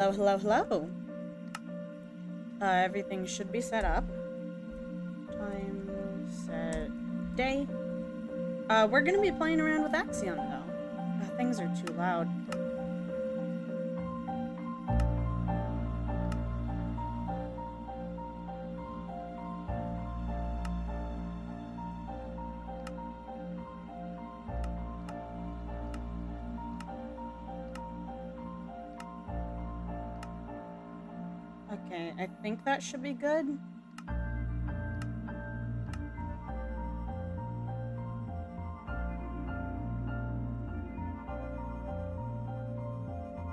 Hello, hello, hello. Everything should be set up. Time, set, day. We're gonna be playing around with Axiom, though. Things are too loud. Okay, I think that should be good.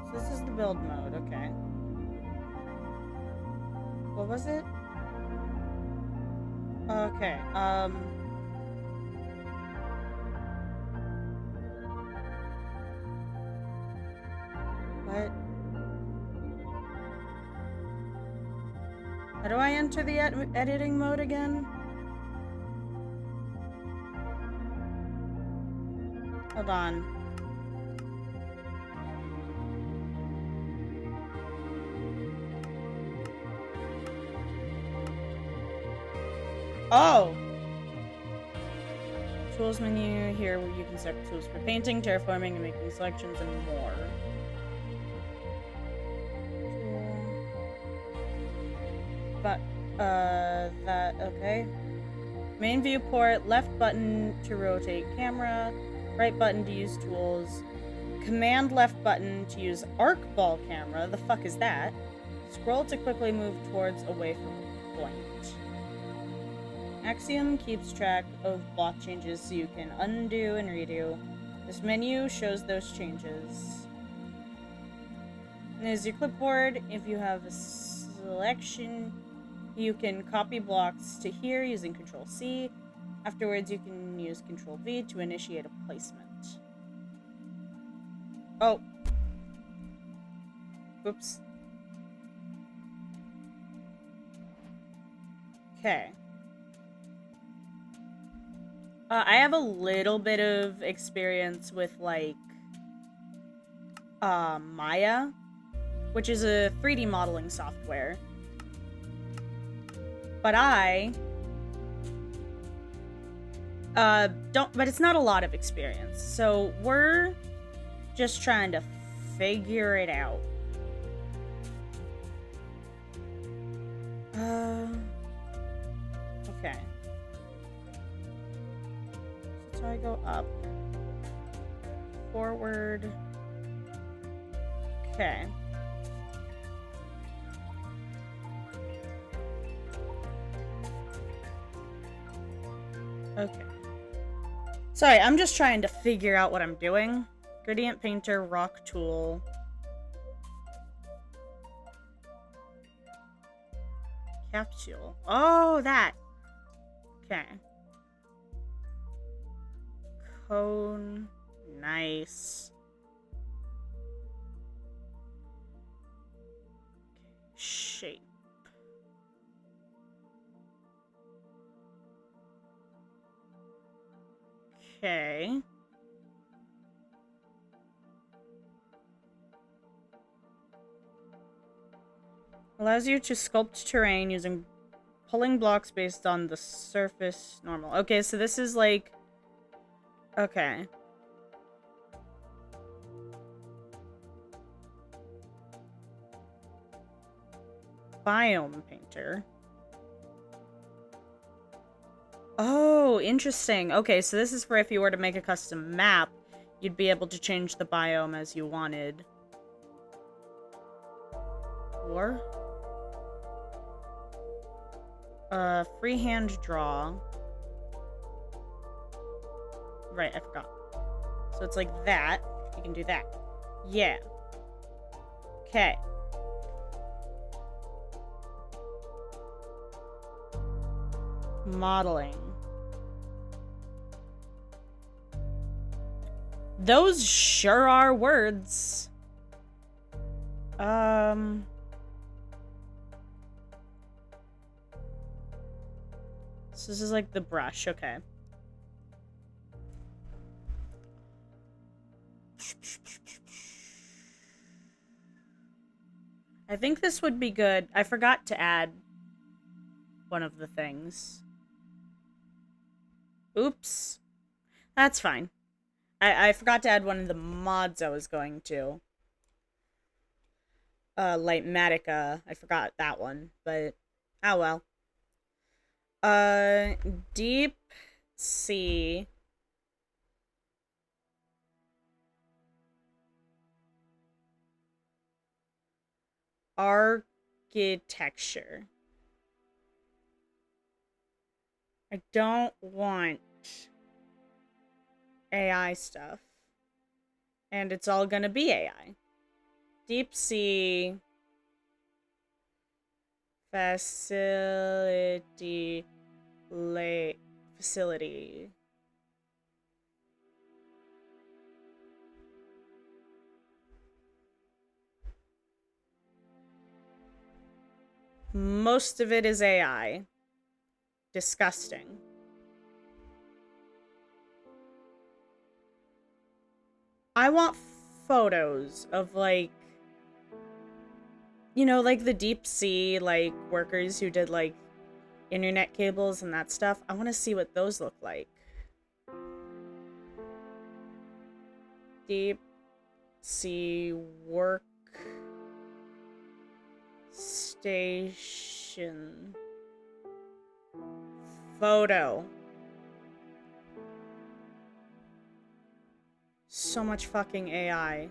So this is the build mode, okay. What was it? Okay, what? How do I enter the editing mode again? Hold on. Oh! Tools menu, here where you can select tools for painting, terraforming, and making selections, and more. But, okay. Main viewport, left button to rotate camera, right button to use tools, command left button to use arc ball camera, the fuck is that? Scroll to quickly move towards away from the point. Axiom keeps track of block changes so you can undo and redo. This menu shows those changes. There's your clipboard. If you have a selection, you can copy blocks to here using Control-C. Afterwards, you can use Control-V to initiate a placement. Oh. Oops. Okay. I have a little bit of experience with, like, Maya, which is a 3D modeling software. But but it's not a lot of experience. So we're just trying to figure it out. Okay. So I go up. Forward. Okay. Okay. Sorry, I'm just trying to figure out what I'm doing. Gradient Painter, Rock Tool. Capsule. Oh, that. Okay. Cone. Nice. Shape. Okay. Allows you to sculpt terrain using pulling blocks based on the surface normal. Okay, so this is like... Okay. Biome Painter. Oh, interesting. Okay, so this is for if you were to make a custom map, you'd be able to change the biome as you wanted. Or? Freehand draw. Right, I forgot. So it's like that. You can do that. Yeah. Okay. Modeling. Those sure are words. So this is like the brush, okay. I think this would be good. I forgot to add one of the things. Oops. That's fine. I forgot to add one of the mods I was going to. Lightmatica. I forgot that one, but oh well. Uh, Deep Sea. Architecture. I don't want AI stuff. And it's all gonna be AI. Deep Sea facility facility. Most of it is AI. Disgusting. I want photos of, like, you know, like the deep sea, like, workers who did, like, internet cables and that stuff. I want to see what those look like. Deep sea work station photo. So much fucking AI.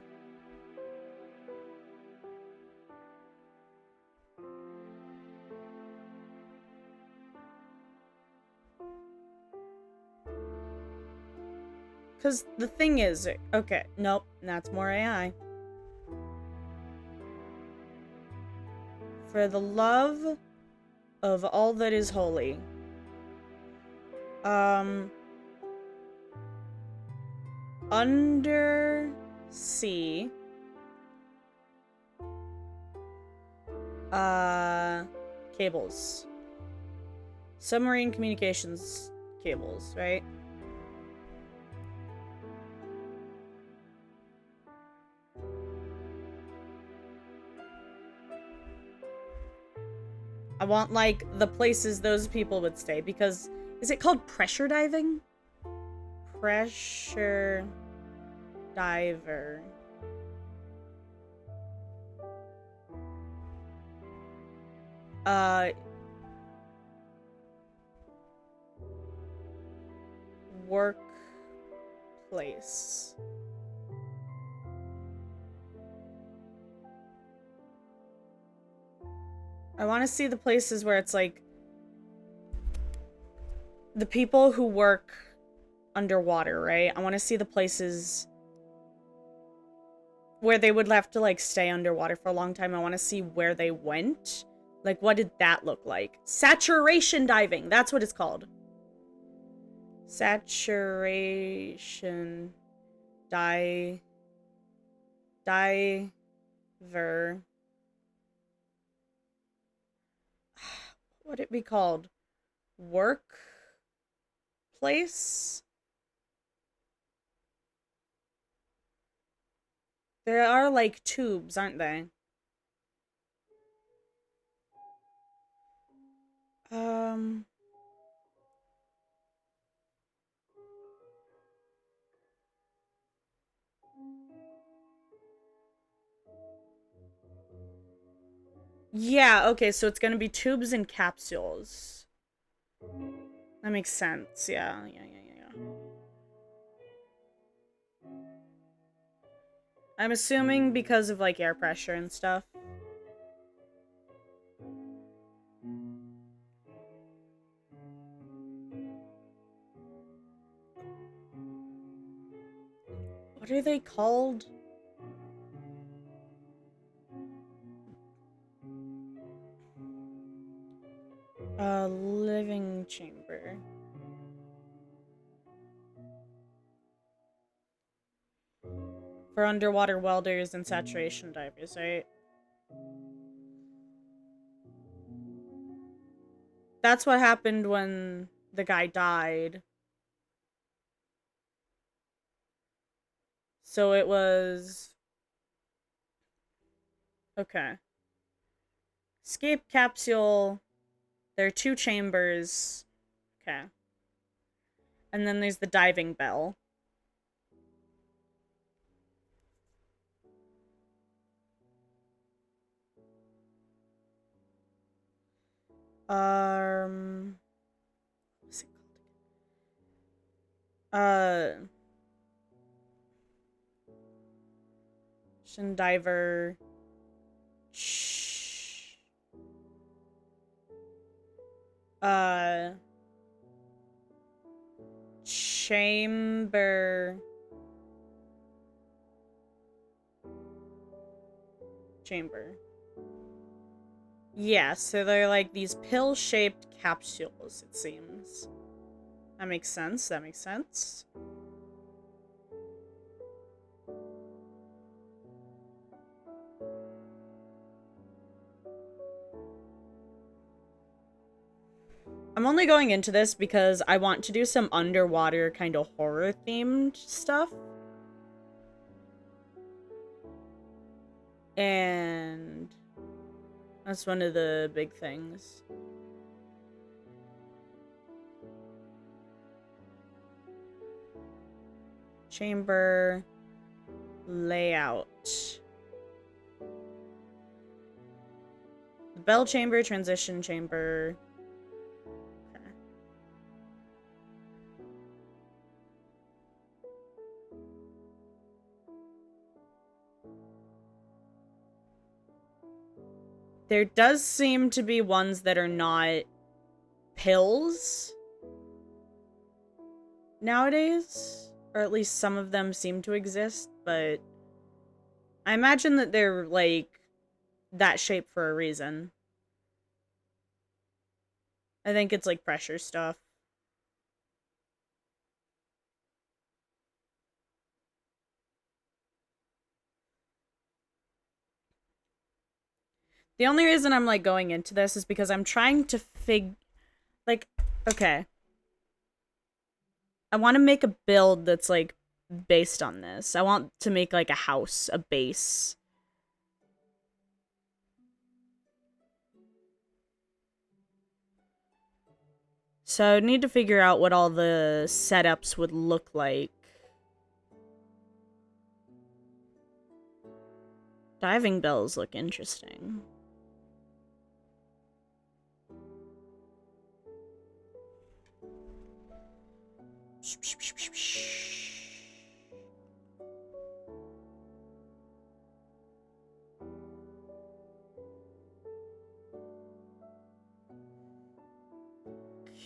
Because the thing is, okay, nope, that's more AI. For the love of all that is holy. Undersea. Cables. Submarine communications cables, right? I want, like, the places those people would stay, because... Is it called pressure diving? Pressure... diver. Workplace. I want to see the places where it's, like... the people who work underwater, right? I want to see the places where they would have to, like, stay underwater for a long time. I want to see where they went. Like, what did that look like? Saturation diving. That's what it's called. Saturation diver. What would it be called? Workplace? There are, like, tubes, aren't they? Yeah, okay, so it's gonna be tubes and capsules. That makes sense, yeah. I'm assuming because of, like, air pressure and stuff. What are they called? A living chamber. For underwater welders and saturation divers, right? That's what happened when the guy died. So it was... Okay. Escape capsule. There are 2 chambers. Okay. And then there's the diving bell. What's it called? Ocean diver. Chamber. Yeah, so they're like these pill-shaped capsules, it seems. That makes sense, that makes sense. I'm only going into this because I want to do some underwater kind of horror-themed stuff. And that's one of the big things. Chamber layout. The bell chamber, transition chamber. Okay. There does seem to be ones that are not pills nowadays, or at least some of them seem to exist, but I imagine that they're like that shape for a reason. I think it's like pressure stuff. The only reason I'm like going into this is because I'm trying to like, okay. I want to make a build that's like based on this. I want to make like a house, a base. So I need to figure out what all the setups would look like. Diving bells look interesting.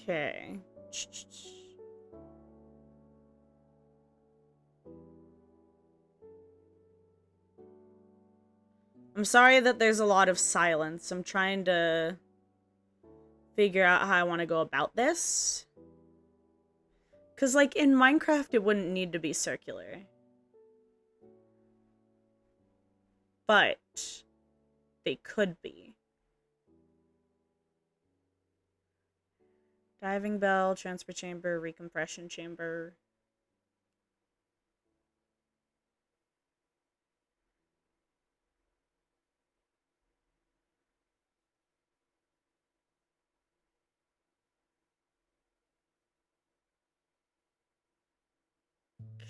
Okay. I'm sorry that there's a lot of silence. I'm trying to figure out how I want to go about this. Because, like, in Minecraft, it wouldn't need to be circular. But they could be. Diving bell, transfer chamber, recompression chamber.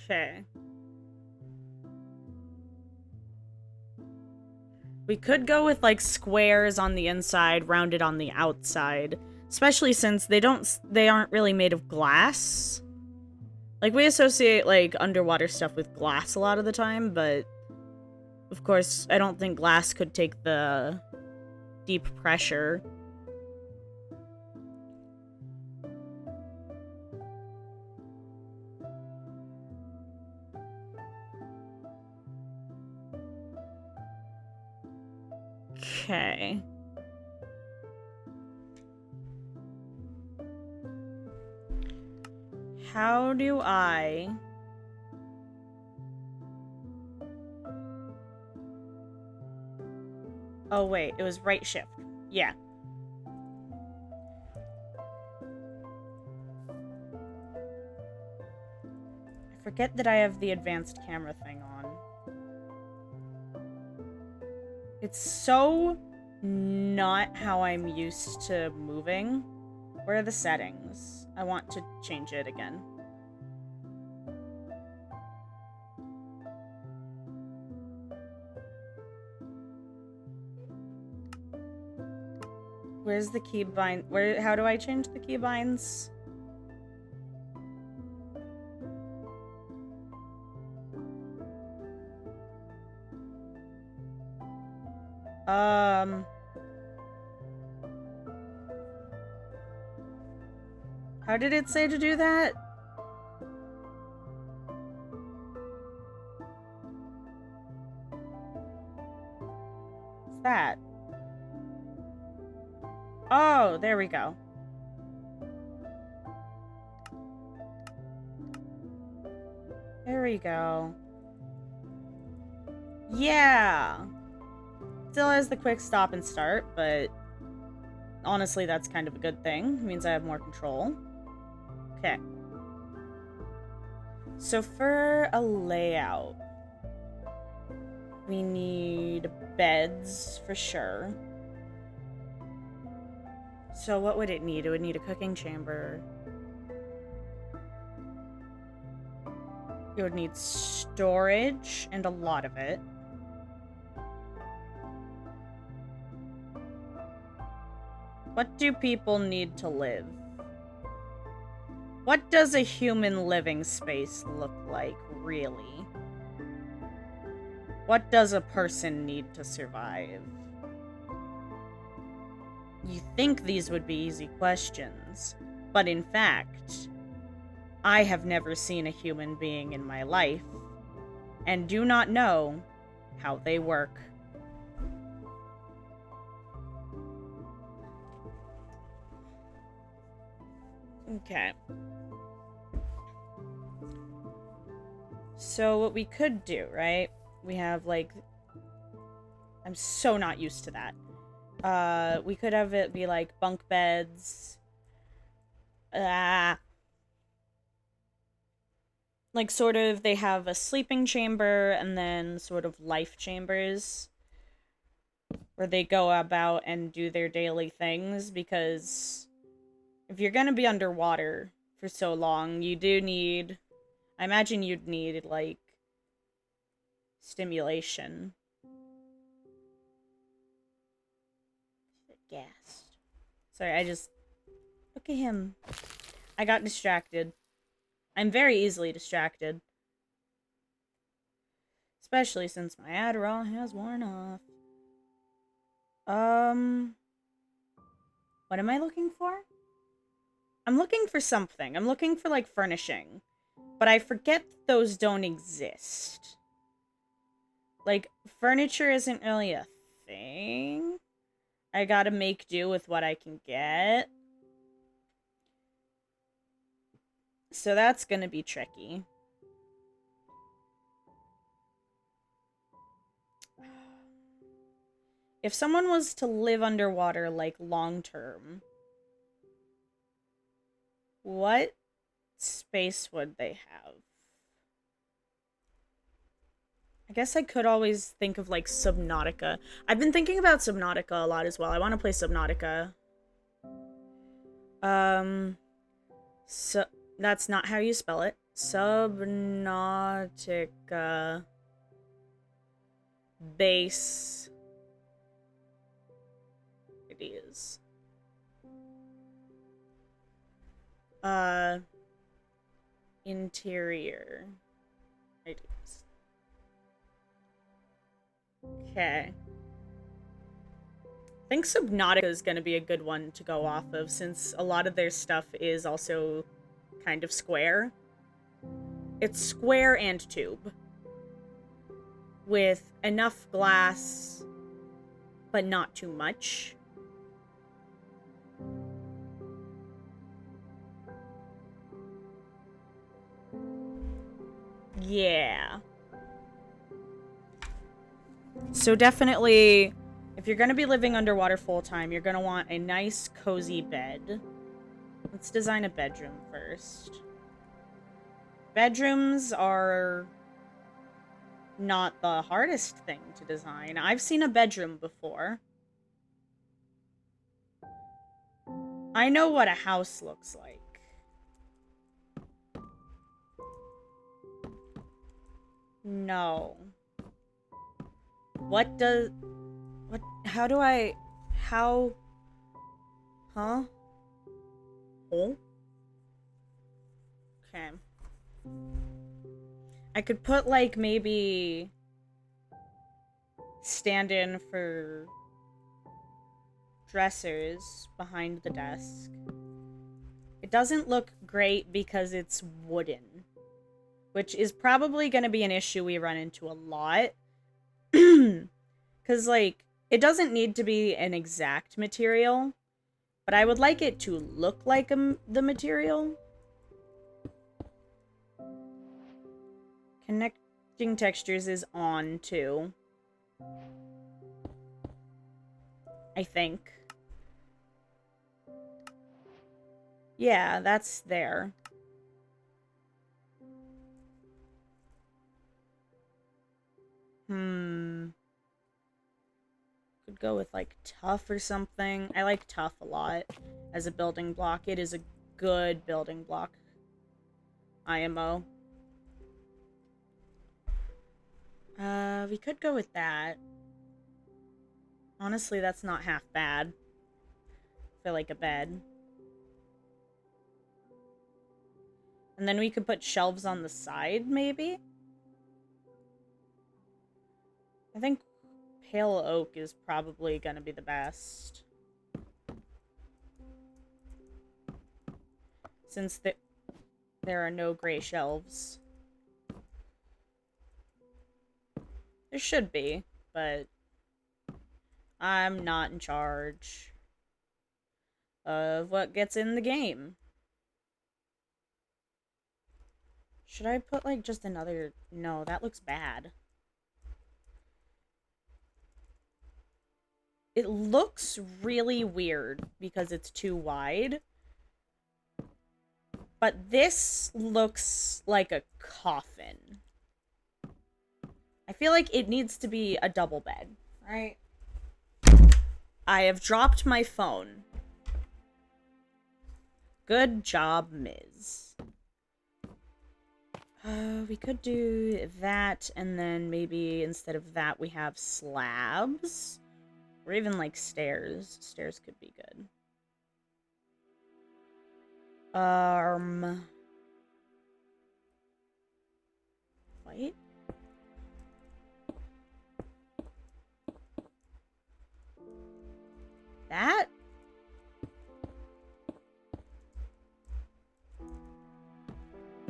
Okay. We could go with, like, squares on the inside, rounded on the outside. Especially since they aren't really made of glass. Like, we associate, like, underwater stuff with glass a lot of the time, but of course, I don't think glass could take the deep pressure. Okay. How do I... Oh, wait. It was right shift. Yeah. I forget that I have the advanced camera thing on. It's so not how I'm used to moving. Where are the settings? I want to change it again. Where's the keybind? How do I change the keybinds? How did it say to do that? What's that? Oh, there we go. There we go. Yeah. Still has the quick stop and start, but honestly, that's kind of a good thing. It means I have more control. Okay. So for a layout, we need beds for sure. So what would it need? It would need a cooking chamber. It would need storage, and a lot of it. What do people need to live? What does a human living space look like, really? What does a person need to survive? You think these would be easy questions, but in fact, I have never seen a human being in my life, and do not know how they work. Okay. So what we could do, right? We have, like... I'm so not used to that. We could have it be, like, bunk beds. Like, sort of, they have a sleeping chamber and then sort of life chambers where they go about and do their daily things, because if you're gonna be underwater for so long, you do need... I imagine you'd need, like, stimulation. Gassed. Sorry, I just... Look at him. I got distracted. I'm very easily distracted. Especially since my Adderall has worn off. What am I looking for? I'm looking for something. I'm looking for, like, furnishing. But I forget those don't exist. Like, furniture isn't really a thing. I gotta make do with what I can get. So that's gonna be tricky. If someone was to live underwater, like, long-term, what space would they have? I guess I could always think of, like, Subnautica. I've been thinking about Subnautica a lot as well. I want to play Subnautica. So that's not how you spell it. Subnautica base ideas. Interior ideas. Okay. I think Subnautica is going to be a good one to go off of, since a lot of their stuff is also kind of square. It's square and tube, with enough glass, but not too much. Yeah. So definitely, if you're going to be living underwater full-time, you're going to want a nice, cozy bed. Let's design a bedroom first. Bedrooms are not the hardest thing to design. I've seen a bedroom before. I know what a house looks like. No. What? How do I... How... Huh? Oh? Okay. I could put, like, maybe... stand in for... dressers behind the desk. It doesn't look great because it's wooden. Which is probably going to be an issue we run into a lot. Because, like, it doesn't need to be an exact material. But I would like it to look like the material. Connecting textures is on, too. I think. Yeah, that's there. Could go with, like, tough or something. I like tough a lot as a building block. It is a good building block. IMO. We could go with that. Honestly, that's not half bad. For, like, a bed. And then we could put shelves on the side, maybe? I think pale oak is probably gonna be the best. Since there are no gray shelves. There should be, but I'm not in charge of what gets in the game. Should I put, like, just another... No, that looks bad. It looks really weird because it's too wide. But this looks like a coffin. I feel like it needs to be a double bed, right? I have dropped my phone. Good job, Ms. We could do that, and then maybe instead of that we have slabs. Or even, like, stairs. Stairs could be good. Wait. That?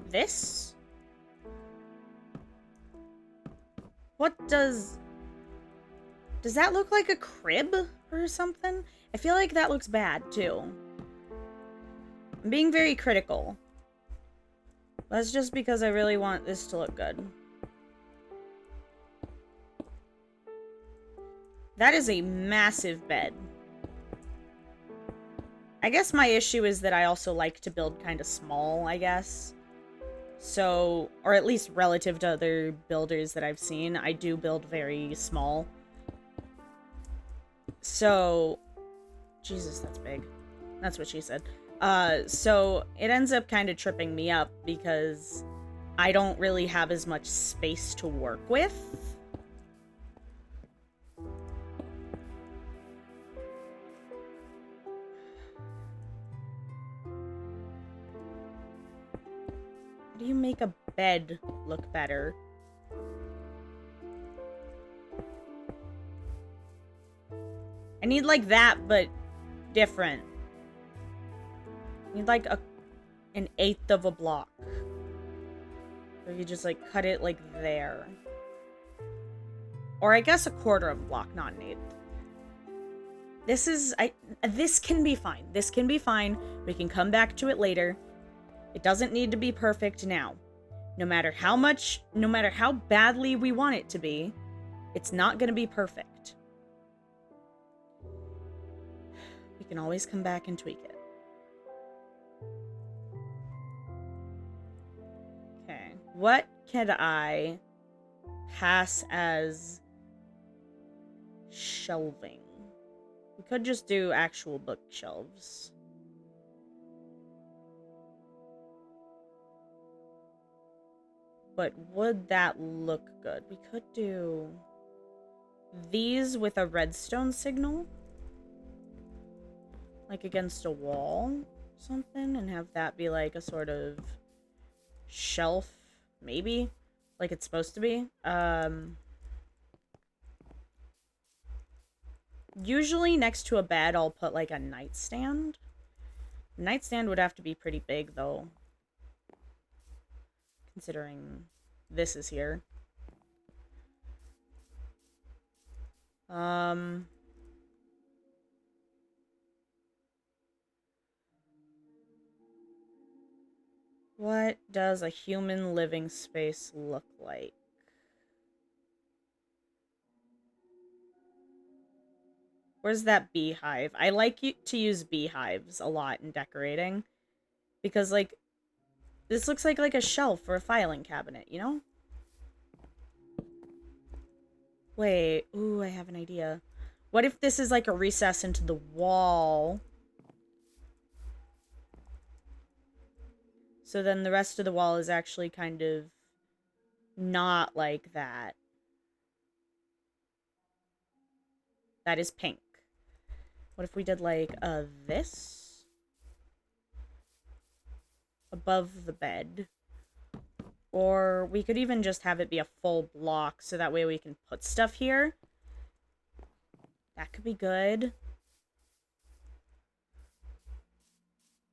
This? What does... Does that look like a crib or something? I feel like that looks bad, too. I'm being very critical. That's just because I really want this to look good. That is a massive bed. I guess my issue is that I also like to build kind of small, I guess. So, or at least relative to other builders that I've seen, I do build very small. So, Jesus, that's big. That's what she said. So it ends up kind of tripping me up because I don't really have as much space to work with. How do you make a bed look better? I need, like, that, but different. I need, like, an eighth of a block. Or you just, like, cut it, like, there. Or I guess a quarter of a block, not an eighth. This can be fine. This can be fine. We can come back to it later. It doesn't need to be perfect now. No matter how badly we want it to be, it's not going to be perfect. We can always come back and tweak it. Okay. What can I pass as shelving? We could just do actual bookshelves. but would that look good? We could do these with a redstone signal, like against a wall or something, and have that be like a sort of shelf, maybe, like it's supposed to be. Usually next to a bed, I'll put like a nightstand. Nightstand would have to be pretty big, though, considering this is here. What does a human living space look like? Where's that beehive? I like to use beehives a lot in decorating. Because, like, this looks like a shelf or a filing cabinet, you know? Wait, ooh, I have an idea. What if this is like a recess into the wall? So then the rest of the wall is actually kind of not like that. That is pink. What if we did like this? Above the bed. Or we could even just have it be a full block so that way we can put stuff here. That could be good.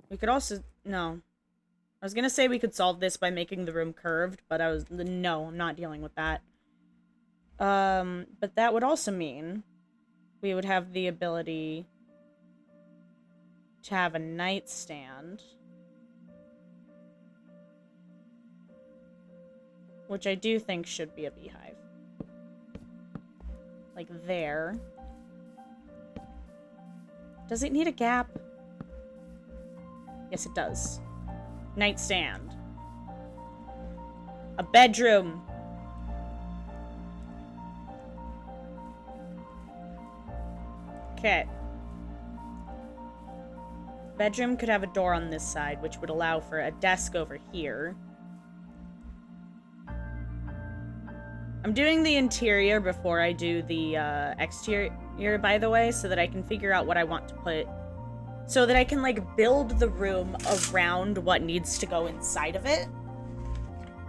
We could also... No. I was gonna say we could solve this by making the room curved, but no, I'm not dealing with that. But that would also mean we would have the ability to have a nightstand. Which I do think should be a beehive. Like there. Does it need a gap? Yes, it does. Nightstand. A bedroom. Okay. Bedroom could have a door on this side, which would allow for a desk over here. I'm doing the interior before I do the exterior, by the way, so that I can figure out what I want to put. So that I can, like, build the room around what needs to go inside of it.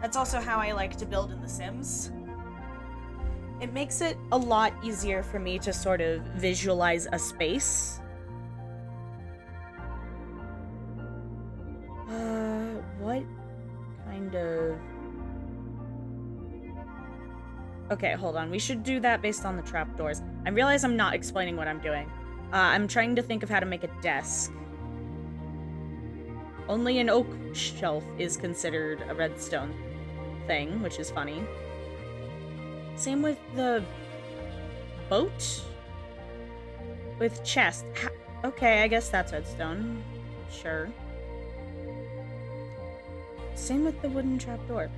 That's also how I like to build in The Sims. It makes it a lot easier for me to sort of visualize a space. What kind of... Okay, hold on. We should do that based on the trapdoors. I realize I'm not explaining what I'm doing. I'm trying to think of how to make a desk. Only an oak shelf is considered a redstone thing, which is funny. Same with the boat? With chest. Okay, I guess that's redstone. Sure. Same with the wooden trapdoor.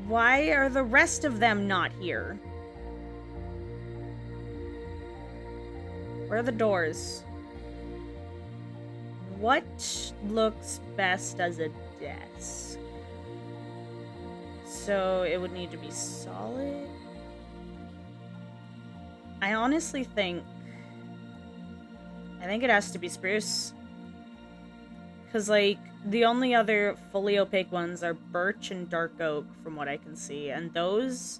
Why are the rest of them not here? Where are the doors? What looks best as a desk? So it would need to be solid. I honestly think... I think it has to be spruce. Because, like, the only other fully opaque ones are birch and dark oak, from what I can see. And those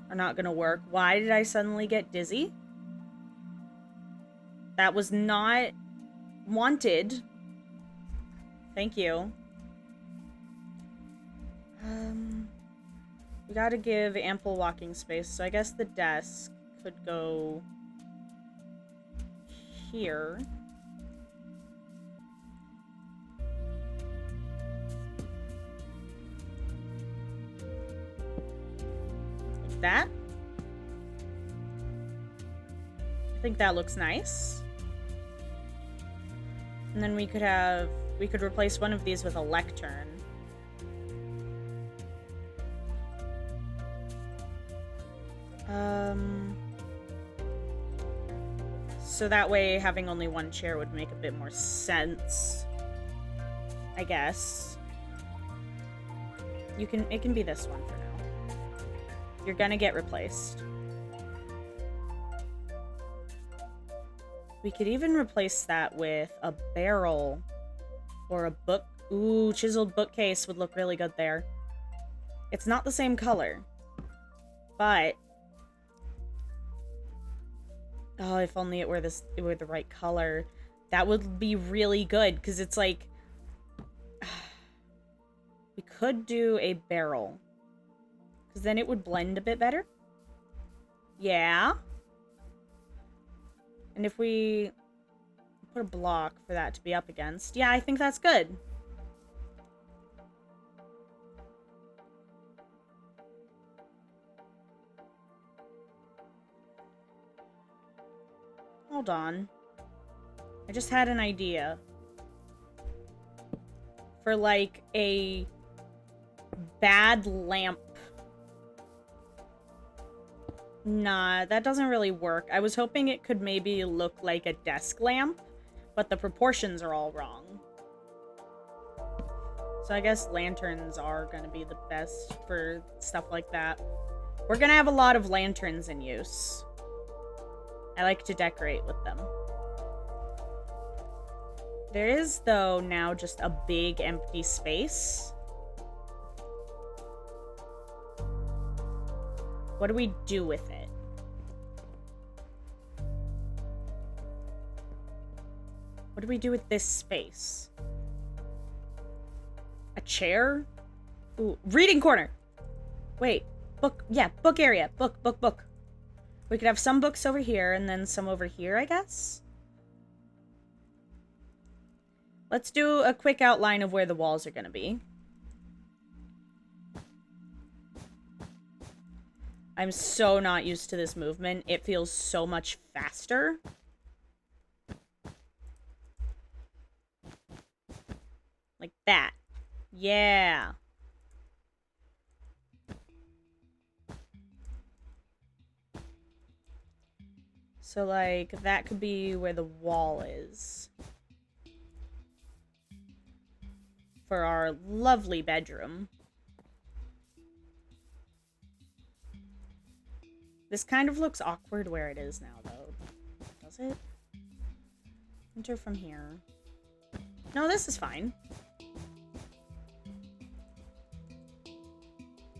are not going to work. Why did I suddenly get dizzy? That was not wanted. Thank you. We gotta give ample walking space, so I guess the desk could go here. Like that. I think that looks nice. And then we could replace one of these with a lectern. So that way having only one chair would make a bit more sense, I guess. It can be this one for now. You're gonna get replaced. We could even replace that with a barrel or a book. Ooh, chiseled bookcase would look really good there. It's not the same color, but oh, if only it were the right color. That would be really good because it's like we could do a barrel because then it would blend a bit better. Yeah. And if we put a block for that to be up against, yeah, I think that's good. Hold on. I just had an idea. For, like, a bad lamp. Nah, that doesn't really work. I was hoping it could maybe look like a desk lamp, but the proportions are all wrong. So I guess lanterns are gonna be the best for stuff like that. We're gonna have a lot of lanterns in use. I like to decorate with them. There is, though, now just a big empty space. What do we do with it? What do we do with this space? A chair? Ooh, reading corner! Wait, book, yeah, book area. Book. We could have some books over here and then some over here, I guess? Let's do a quick outline of where the walls are gonna be. I'm so not used to this movement. It feels so much faster. Like that. Yeah. So, like, that could be where the wall is. For our lovely bedroom. This kind of looks awkward where it is now, though. Does it? Enter from here. No, this is fine.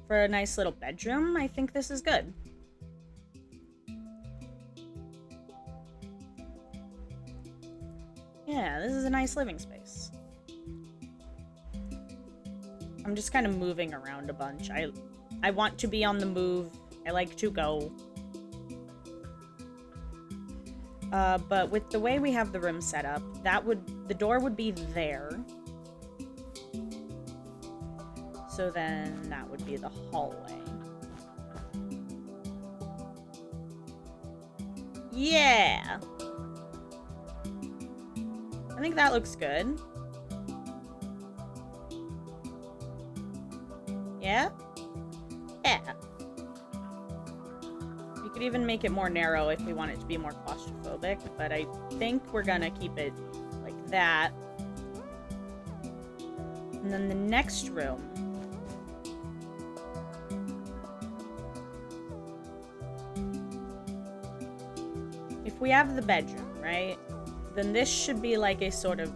For a nice little bedroom, I think this is good. Yeah, this is a nice living space. I'm just kind of moving around a bunch. I want to be on the move. I like to go. But with the way we have the room set up, the door would be there. So then that would be the hallway. Yeah! I think that looks good. Yeah? Yeah. We could even make it more narrow if we want it to be more claustrophobic, but I think we're gonna keep it like that. And then the next room. If we have the bedroom, right? Then this should be like a sort of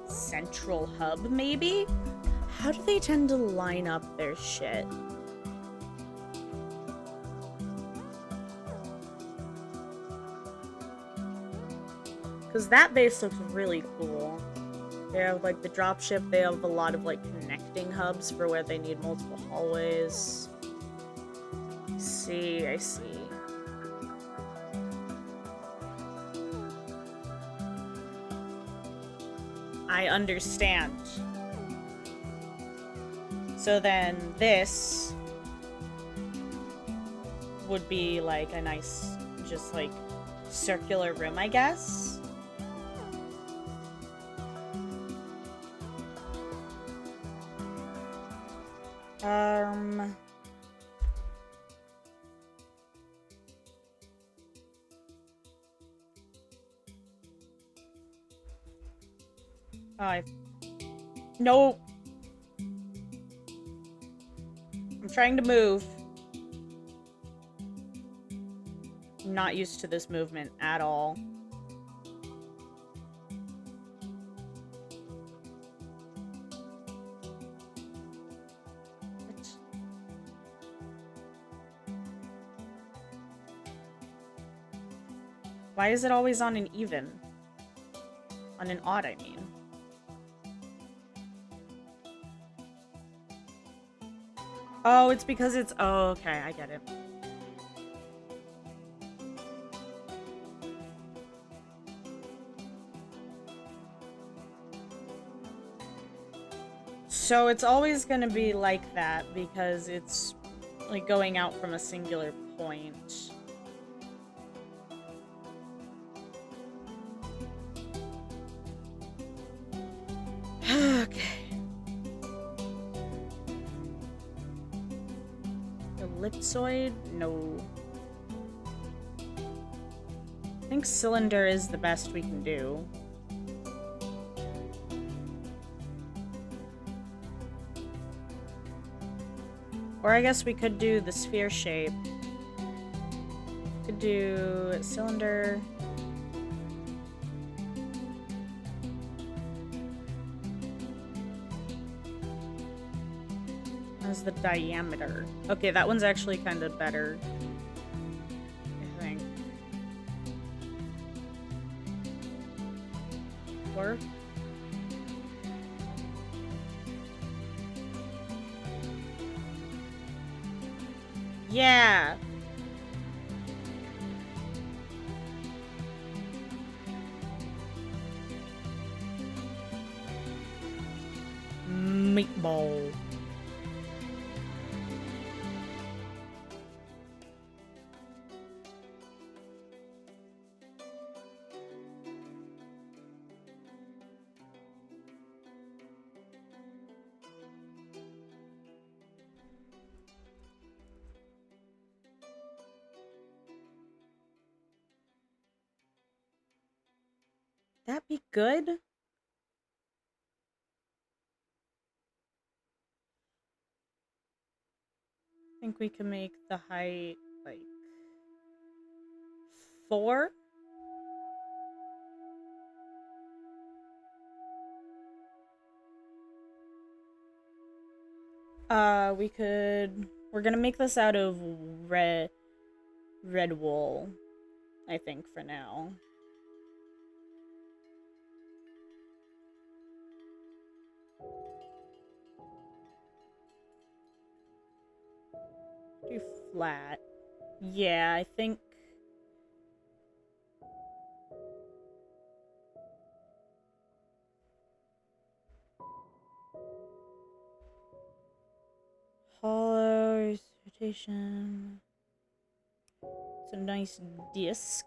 central hub, maybe? How do they tend to line up their shit? Because that base looks really cool. They have, like, the dropship. They have a lot of, like, connecting hubs for where they need multiple hallways. I see. I understand. So then this would be, like, a nice, just, like, circular room, I guess. No. I'm trying to move. not used to this movement at all. Why is it always on an even? On an odd, I mean. Oh, it's because it's... Oh, okay, I get it. So it's always gonna be like that because it's like going out from a singular point. Okay. Ellipsoid? No. I think cylinder is the best we can do. Or I guess we could do the sphere shape. Could do cylinder. As the diameter. Okay, that one's actually kind of better, I think. Or? Yeah! Meatball. That be good? I think we can make the height like 4. We're gonna make this out of red wool, I think, for now. Do flat. Yeah, I think... Hollow rotation. It's a nice disc.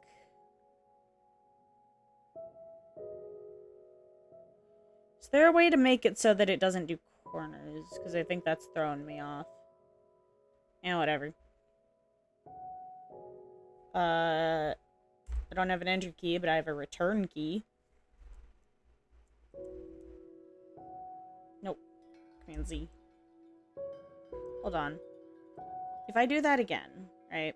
Is there a way to make it so that it doesn't do corners? Because I think that's throwing me off. Yeah, whatever. I don't have an enter key, but I have a return key. Nope. Command Z. Hold on. If I do that again, right?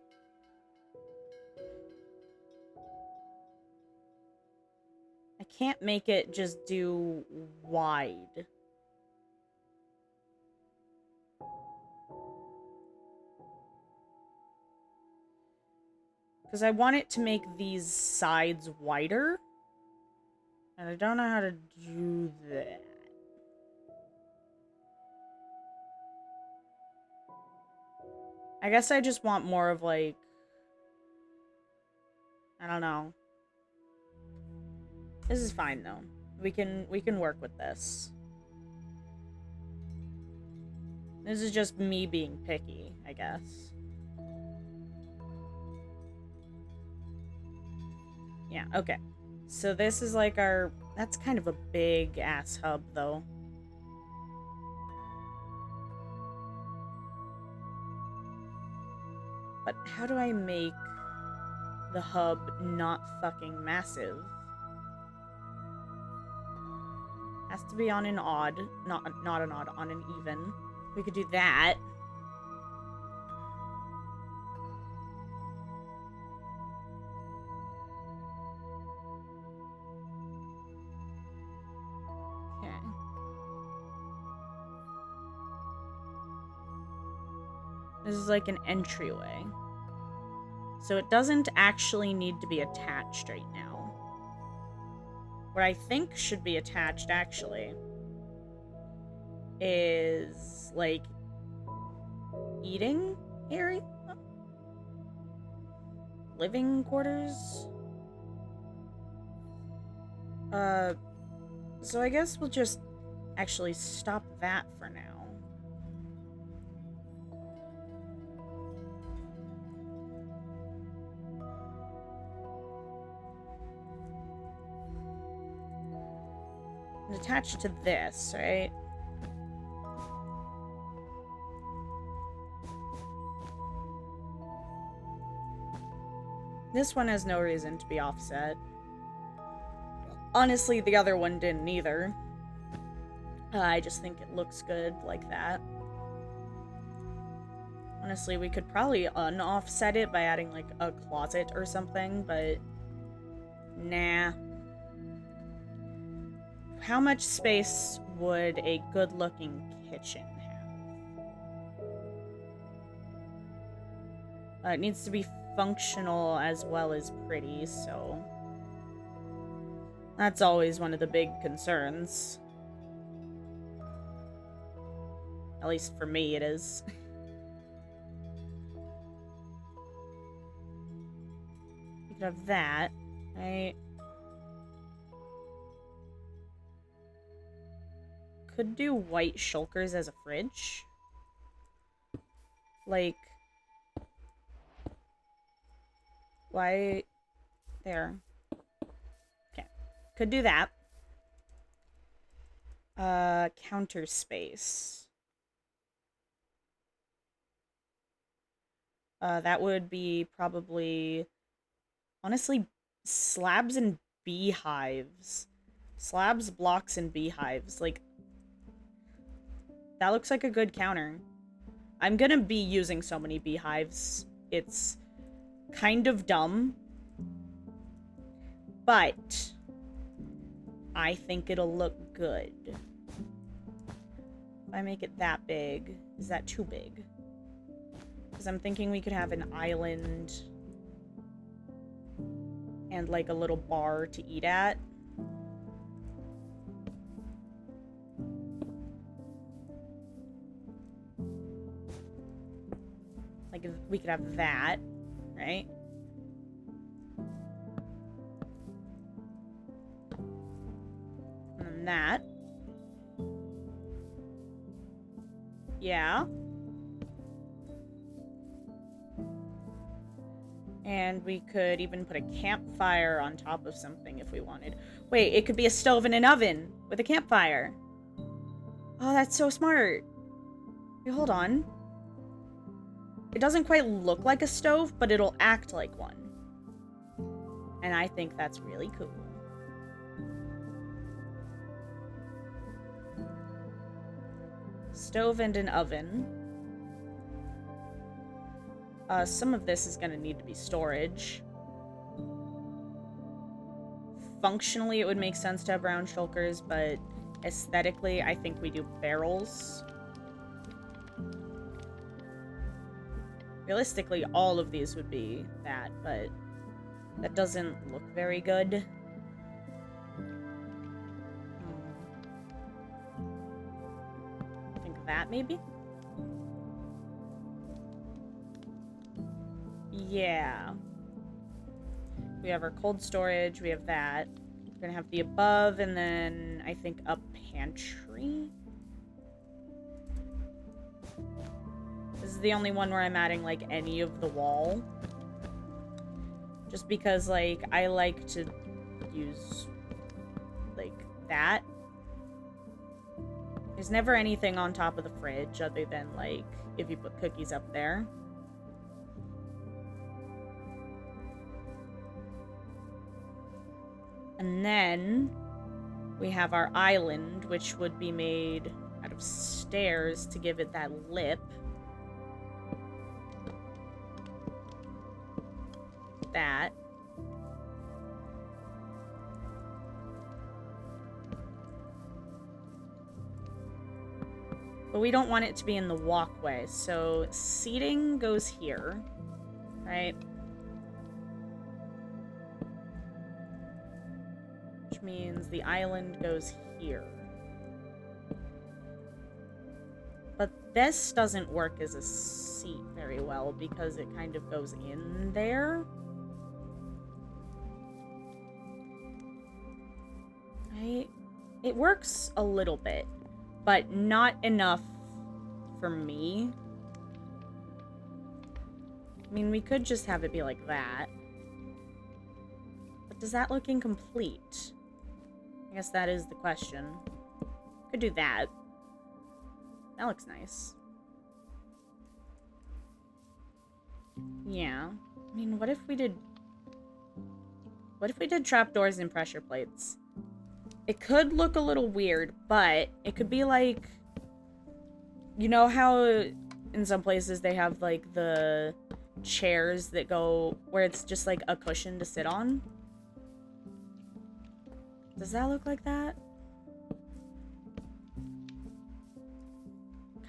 I can't make it just do wide. Because I want it to make these sides wider. And I don't know how to do that. I guess I just want more of like... I don't know. This is fine though. We can work with this. This is just me being picky, I guess. Yeah, okay. So this is like our... That's kind of a big ass hub though. But how do I make the hub not fucking massive? Has to be on an odd, not an odd, on an even. We could do that. This is like an entryway. So it doesn't actually need to be attached right now. What I think should be attached, actually, is, like, eating area? Living quarters? So I guess we'll just actually stop that for now. And attach it to this, right? This one has no reason to be offset. Honestly, the other one didn't either. I just think it looks good like that. Honestly, we could probably un-offset it by adding, like, a closet or something, but nah. How much space would a good-looking kitchen have? It needs to be functional as well as pretty, so that's always one of the big concerns. At least for me, it is. You could have that, right? Could do white shulkers as a fridge. Like, why? There. Okay. Could do that. Counter space. That would be probably, honestly, slabs and beehives. Slabs, blocks, and beehives. Like, that looks like a good counter. I'm gonna be using so many beehives. It's kind of dumb. But I think it'll look good. If I make it that big, is that too big? Because I'm thinking we could have an island and like a little bar to eat at. Like, we could have that, right? And then that. Yeah. And we could even put a campfire on top of something if we wanted. Wait, it could be a stove and an oven with a campfire. Oh, that's so smart. Wait, hold on. It doesn't quite look like a stove, but it'll act like one. And I think that's really cool. Stove and an oven. Some of this is going to need to be storage. Functionally, it would make sense to have brown shulkers, but aesthetically, I think we do barrels. Realistically, all of these would be that, but that doesn't look very good. I think that, maybe? Yeah. We have our cold storage, we have that. We're gonna have the above, and then I think a pantry? This is the only one where I'm adding, like, any of the wall. Just because, like, I like to use, like, that. There's never anything on top of the fridge other than, like, if you put cookies up there. And then we have our island, which would be made out of stairs to give it that lip. That. But we don't want it to be in the walkway, so seating goes here, right? Which means the island goes here. But this doesn't work as a seat very well because it kind of goes in there. It works a little bit, but not enough for me. I mean, we could just have it be like that. But does that look incomplete? I guess that is the question. Could do that. That looks nice. Yeah. I mean, what if we did trapdoors and pressure plates? It could look a little weird, but it could be like, you know how in some places they have like the chairs that go where it's just like a cushion to sit on? Does that look like that?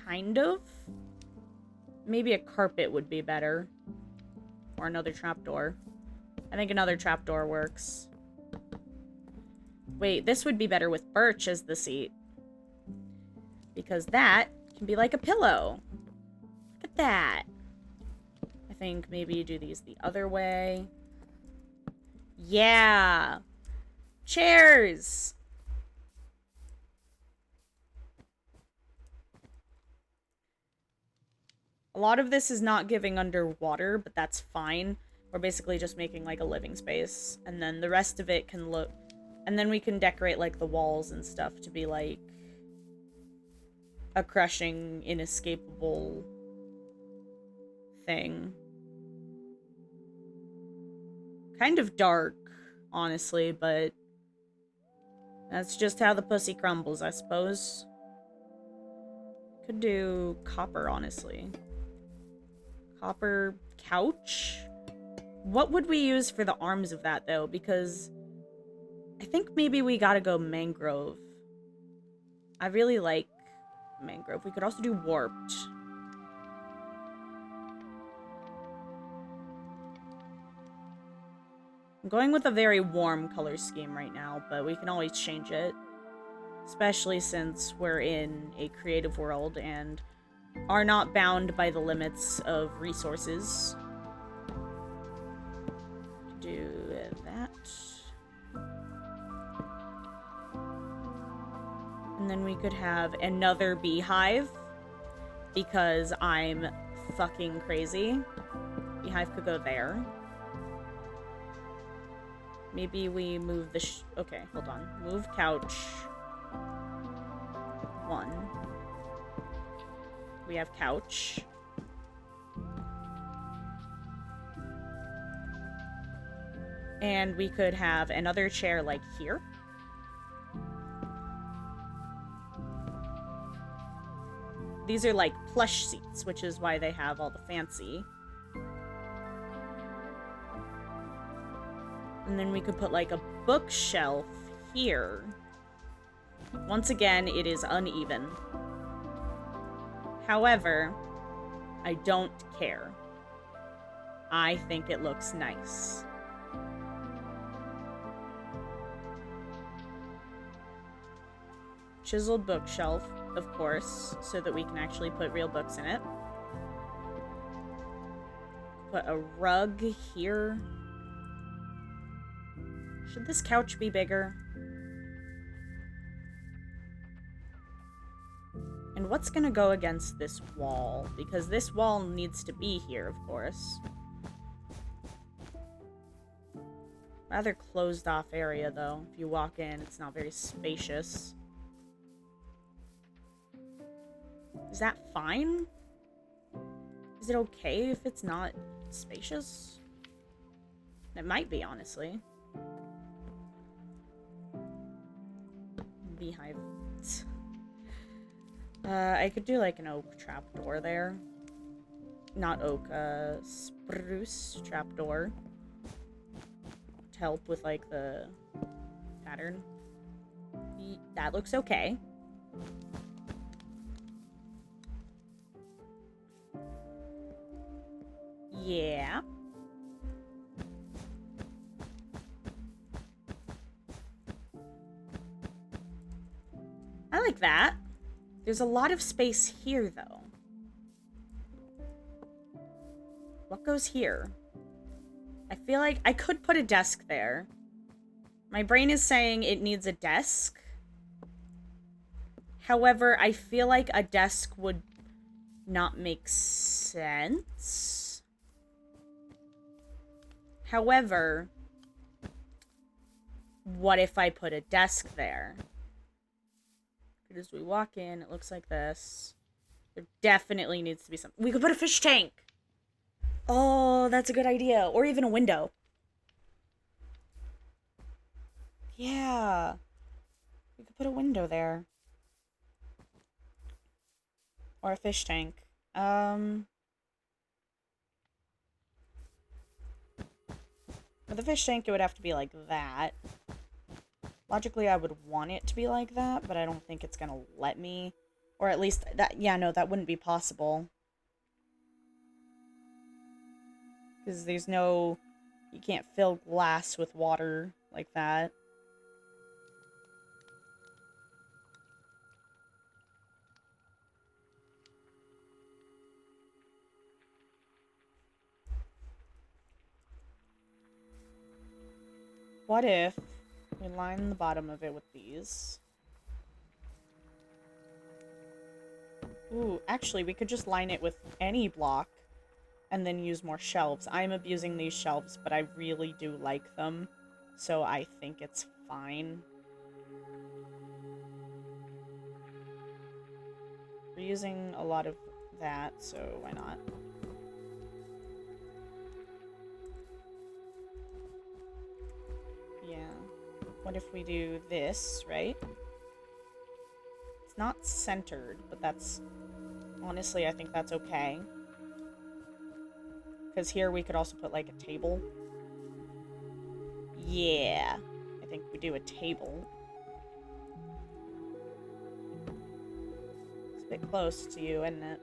Kind of. Maybe a carpet would be better. Or another trapdoor. I think another trapdoor works. Wait, this would be better with birch as the seat. Because that can be like a pillow. Look at that. I think maybe you do these the other way. Yeah. Chairs. A lot of this is not giving underwater, but that's fine. We're basically just making like a living space. And then the rest of it can look... And then we can decorate like the walls and stuff to be like a crushing, inescapable thing. Kind of dark, honestly, but that's just how the pussy crumbles, I suppose. Could do copper, honestly. Copper couch? What would we use for the arms of that, though? Because I think maybe we gotta go mangrove. I really like mangrove. We could also do warped. I'm going with a very warm color scheme right now, but we can always change it. Especially since we're in a creative world and are not bound by the limits of resources. Do that. And then we could have another beehive, because I'm fucking crazy. Beehive could go there. Maybe we move the okay, hold on. Move couch. 1. We have couch. And we could have another chair like here. These are like plush seats, which is why they have all the fancy. And then we could put like a bookshelf here. Once again, it is uneven. However, I don't care. I think it looks nice. Chiseled bookshelf, of course, so that we can actually put real books in it. Put a rug here. Should this couch be bigger? And what's gonna go against this wall? Because this wall needs to be here, of course. Rather closed off area, though. If you walk in, it's not very spacious. Is that fine? Is it okay if it's not spacious? It might be, honestly. Beehive. I could do like an oak trapdoor there. Not oak, spruce trapdoor. To help with like the pattern. That looks okay. Yeah. I like that. There's a lot of space here, though. What goes here? I feel like I could put a desk there. My brain is saying it needs a desk. However, I feel like a desk would not make sense. However, what if I put a desk there? As we walk in, it looks like this. There definitely needs to be something. We could put a fish tank. Oh, that's a good idea. Or even a window. Yeah. We could put a window there. Or a fish tank. For the fish tank, it would have to be like that. Logically, I would want it to be like that, but I don't think it's gonna let me. Or at least, that, yeah, no, that wouldn't be possible. Because there's no, you can't fill glass with water like that. What if we line the bottom of it with these? Ooh, actually, we could just line it with any block and then use more shelves. I'm abusing these shelves, but I really do like them, so I think it's fine. We're using a lot of that, so why not? Yeah. What if we do this, right? It's not centered, but that's... Honestly, I think that's okay. Because here we could also put, like, a table. Yeah. I think we do a table. It's a bit close to you, isn't it?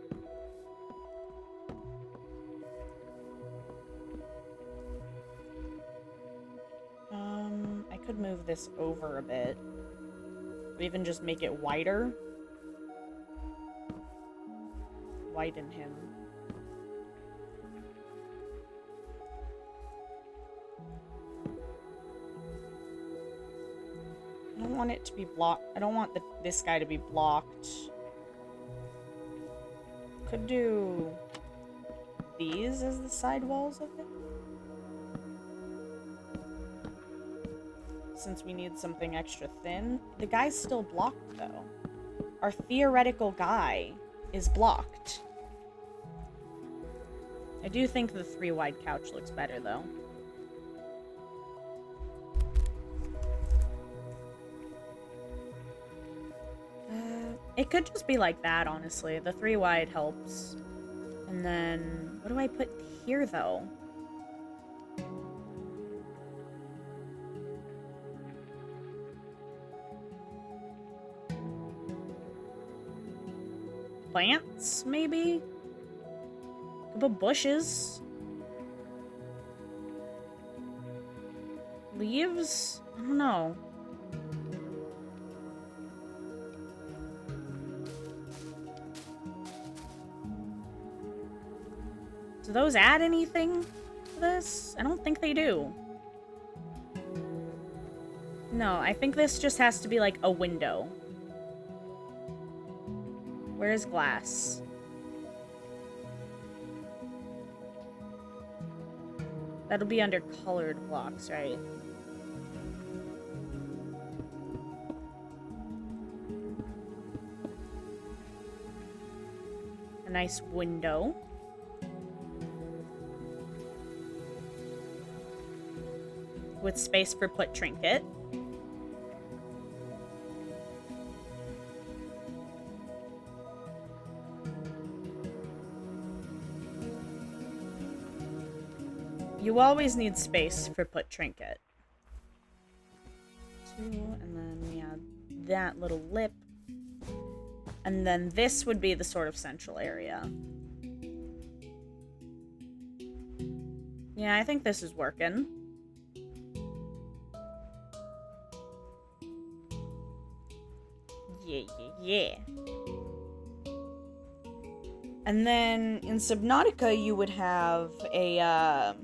I could move this over a bit. Or even just make it wider. Widen him. I don't want it to be blocked. I don't want this guy to be blocked. Could do these as the side walls of it. Since we need something extra thin. The guy's still blocked, though. Our theoretical guy is blocked. I do think the 3-wide couch looks better, though. It could just be like that, honestly. The 3-wide helps. And then... What do I put here, though? Plants, maybe? Could put bushes. Leaves? I don't know. Do those add anything to this? I don't think they do. No, I think this just has to be like a window. Where's glass? That'll be under colored blocks, right? A nice window. With space for put trinket. You always need space for put trinket. 2, and then, yeah, that little lip. And then this would be the sort of central area. Yeah, I think this is working. Yeah, yeah, yeah. And then in Subnautica, you would have an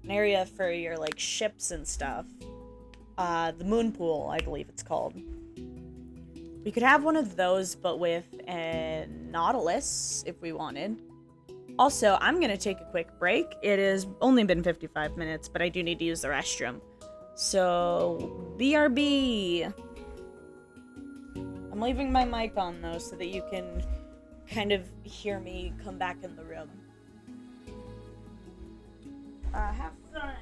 area for your like ships and stuff. The moon pool, I believe it's called. We could have one of those, but with a Nautilus if we wanted. Also, I'm gonna take a quick break. It has only been 55 minutes, but I do need to use the restroom. So, BRB. I'm leaving my mic on though so that you can kind of hear me come back in the room. Have fun.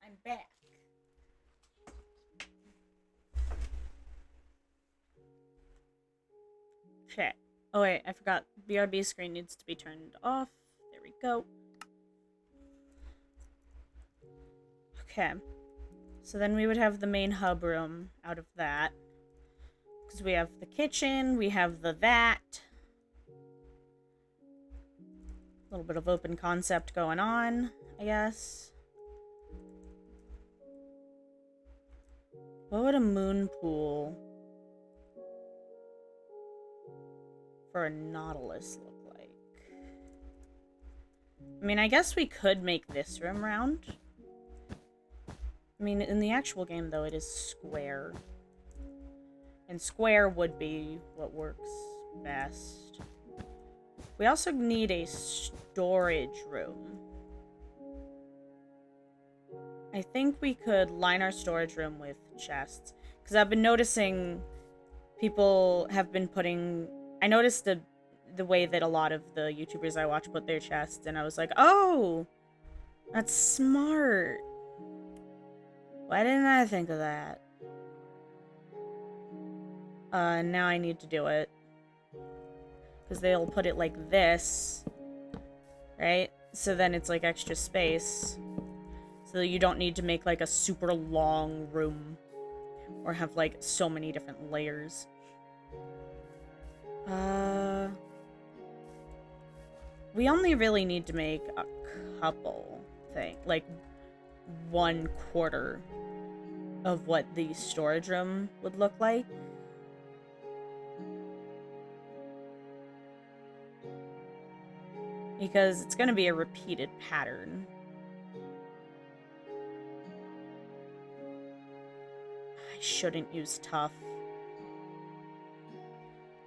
I'm back. Okay. Oh wait, I forgot. BRB screen needs to be turned off. There we go. Okay. So then we would have the main hub room out of that. Because we have the kitchen, we have the vat. A little bit of open concept going on, I guess. What would a moon pool for a Nautilus look like? I mean, I guess we could make this room round. I mean, in the actual game, though, it is square. And square would be what works best. We also need a storage room. I think we could line our storage room with chests. Because I've been noticing people have been putting... I noticed the way that a lot of the YouTubers I watch put their chests, and I was like, oh! That's smart! Why didn't I think of that? Now I need to do it. Because they'll put it like this. Right? So then it's like extra space. So you don't need to make like a super long room. Or have like so many different layers. We only really need to make a couple things. Like 1/4 of what the storage room would look like. Because it's going to be a repeated pattern. I shouldn't use tough.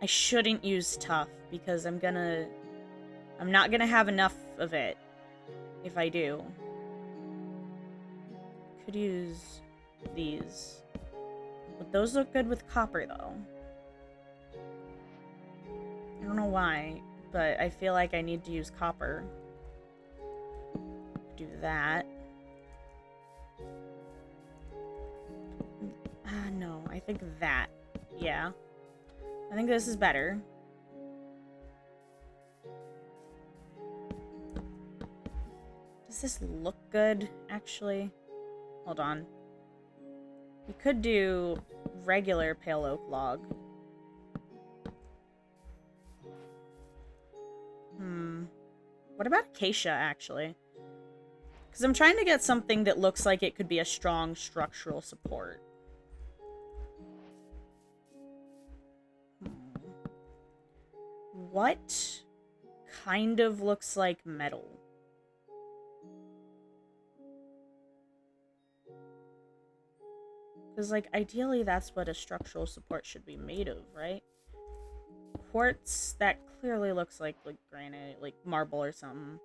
I shouldn't use tough because I'm not gonna have enough of it if I do. Could use these. But those look good with copper though. I don't know why, but I feel like I need to use copper. Do that. No, I think that. Yeah. I think this is better. Does this look good, actually? Hold on. We could do regular pale oak log. What about acacia, actually? Because I'm trying to get something that looks like it could be a strong structural support. What kind of looks like metal? Because, like, ideally that's what a structural support should be made of, right? Quartz, that clearly looks like granite, like marble or something.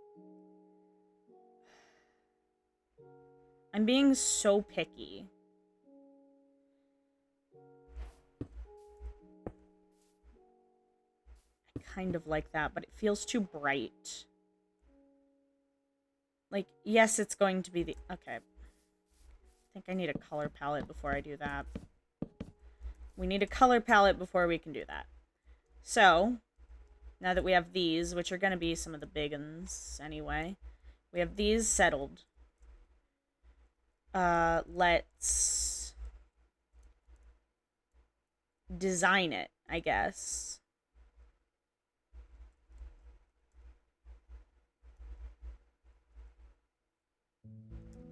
I'm being so picky. I kind of like that, but it feels too bright. Like, yes, it's going to be the... Okay. I think I need a color palette before I do that. We need a color palette before we can do that. So, now that we have these, which are going to be some of the big ones anyway, we have these settled. Let's design it, I guess.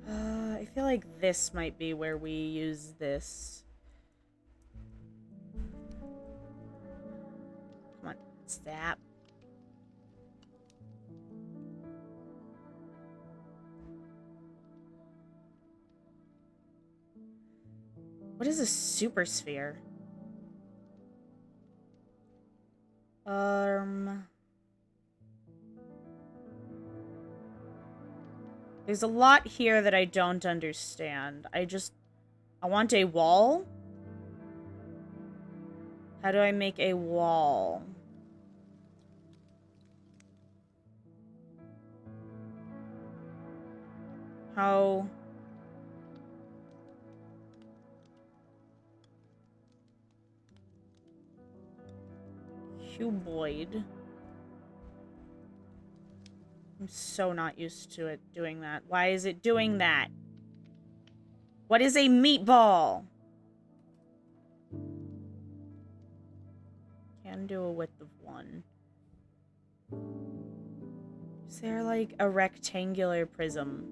I feel like this might be where we use this. Come on, stop. What is a super sphere? There's a lot here that I don't understand. I want a wall? How do I make a wall? How... Cuboid. I'm so not used to it doing that. Why is it doing that? What is a meatball? Can do a width of 1. Is there like a rectangular prism?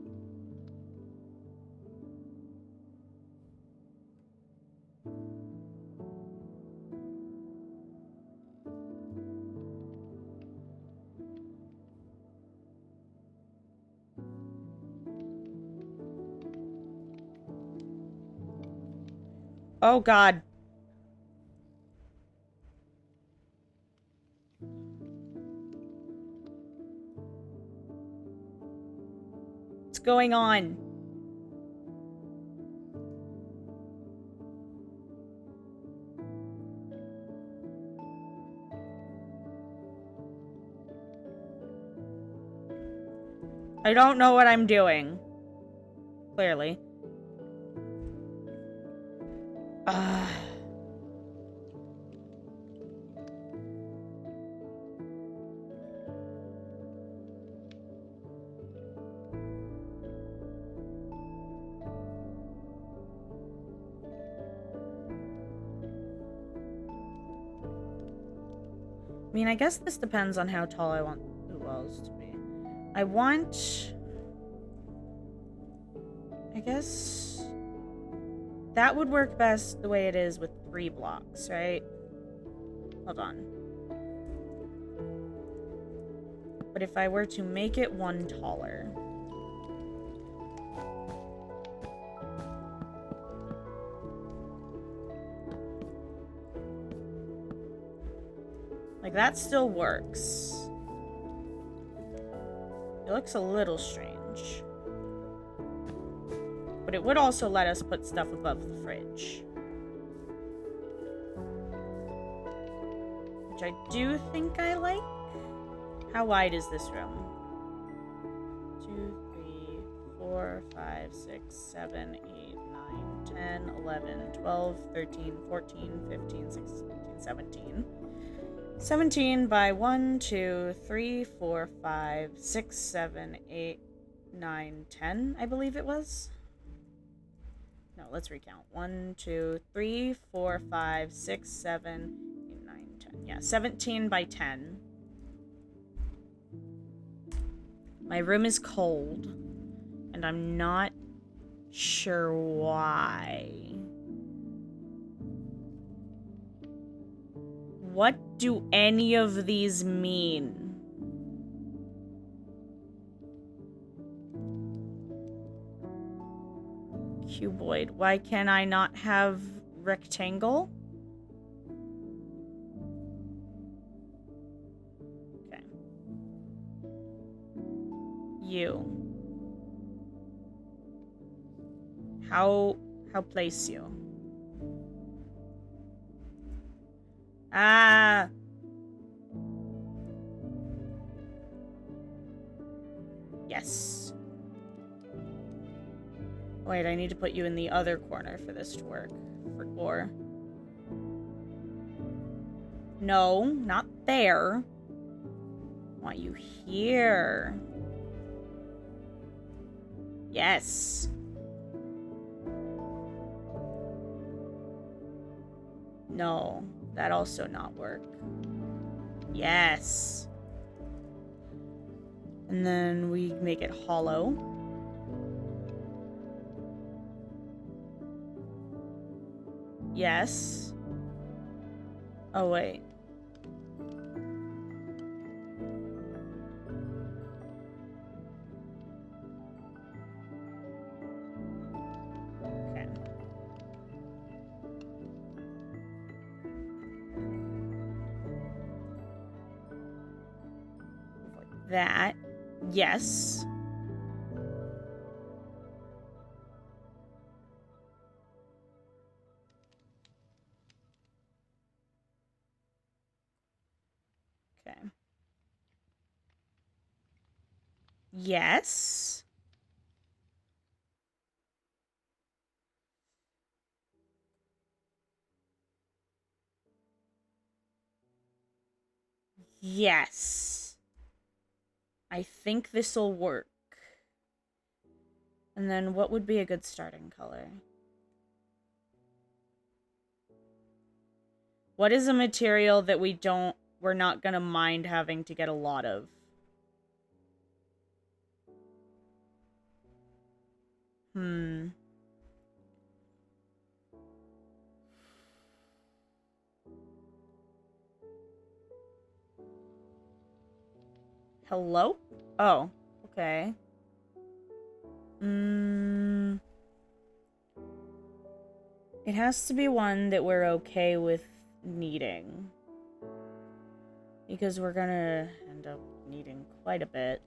Oh, God. What's going on? I don't know what I'm doing. Clearly. I mean, I guess this depends on how tall I want the walls to be. I want... I guess... that would work best the way it is with 3 blocks, right? Hold on. But if I were to make it 1 taller... like, that still works. It looks a little strange. But it would also let us put stuff above the fridge. Which I do think I like. How wide is this room? 2, 3, 4, 5, 6, 7, 8, 9, 10, 11, 12, 13, 14, 15, 16, 17. 17 by 1, 2, 3, 4, 5, 6, 7, 8, 9, 10, I believe it was. No, let's recount. 1, 2, 3, 4, 5, 6, 7, 8, 9, 10. Yeah, 17 by 10. My room is cold, and I'm not sure why. What do any of these mean? Cuboid. Why can I not have rectangle? Okay. You. How place you? Ah. Yes. Wait, I need to put you in the other corner for this to work. Or... no, not there. I want you here. Yes. No, that also not work. Yes. And then we make it hollow. Yes. Oh, wait. Okay. Like that. Yes. Okay. Yes. Yes. I think this'll work. And then what would be a good starting color? What is a material that we're not gonna mind having to get a lot of? Hello? Oh, okay. It has to be one that we're okay with needing. Because we're gonna end up needing quite a bit.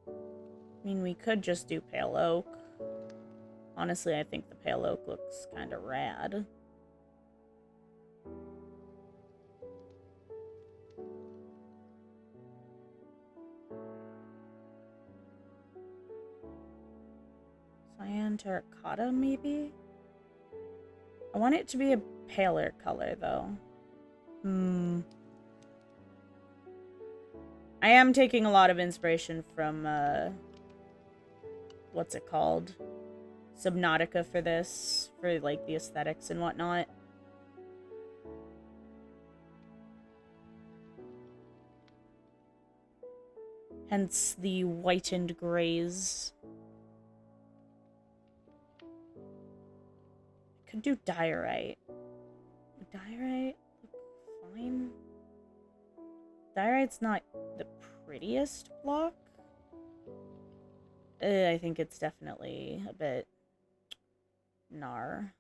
I mean, we could just do pale oak. Honestly, I think the pale oak looks kind of rad. Cyan terracotta, maybe? I want it to be a paler color, though. I am taking a lot of inspiration from, what's it called? Subnautica for this, for, like, the aesthetics and whatnot. Hence the whitened grays. I could do diorite. Would diorite look fine? Diorite's not the prettiest block. I think it's definitely a bit gnar.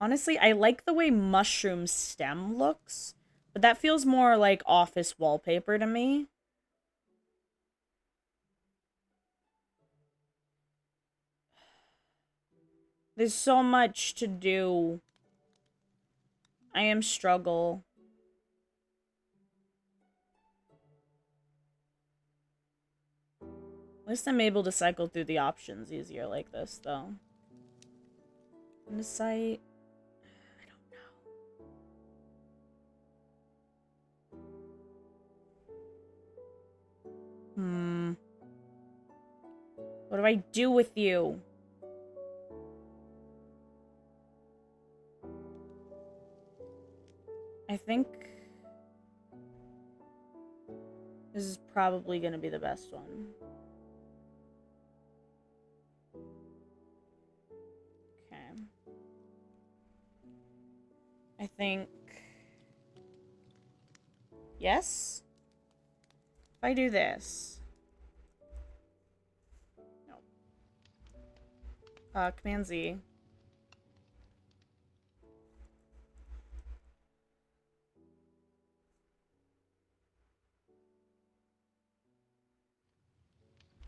Honestly, I like the way mushroom stem looks, but that feels more like office wallpaper to me. There's so much to do. I am struggle. At least I'm able to cycle through the options easier like this, though. On the site, I don't know. What do I do with you? I think this is probably going to be the best one. Okay. I think... Yes? If I do this... No. Command Z.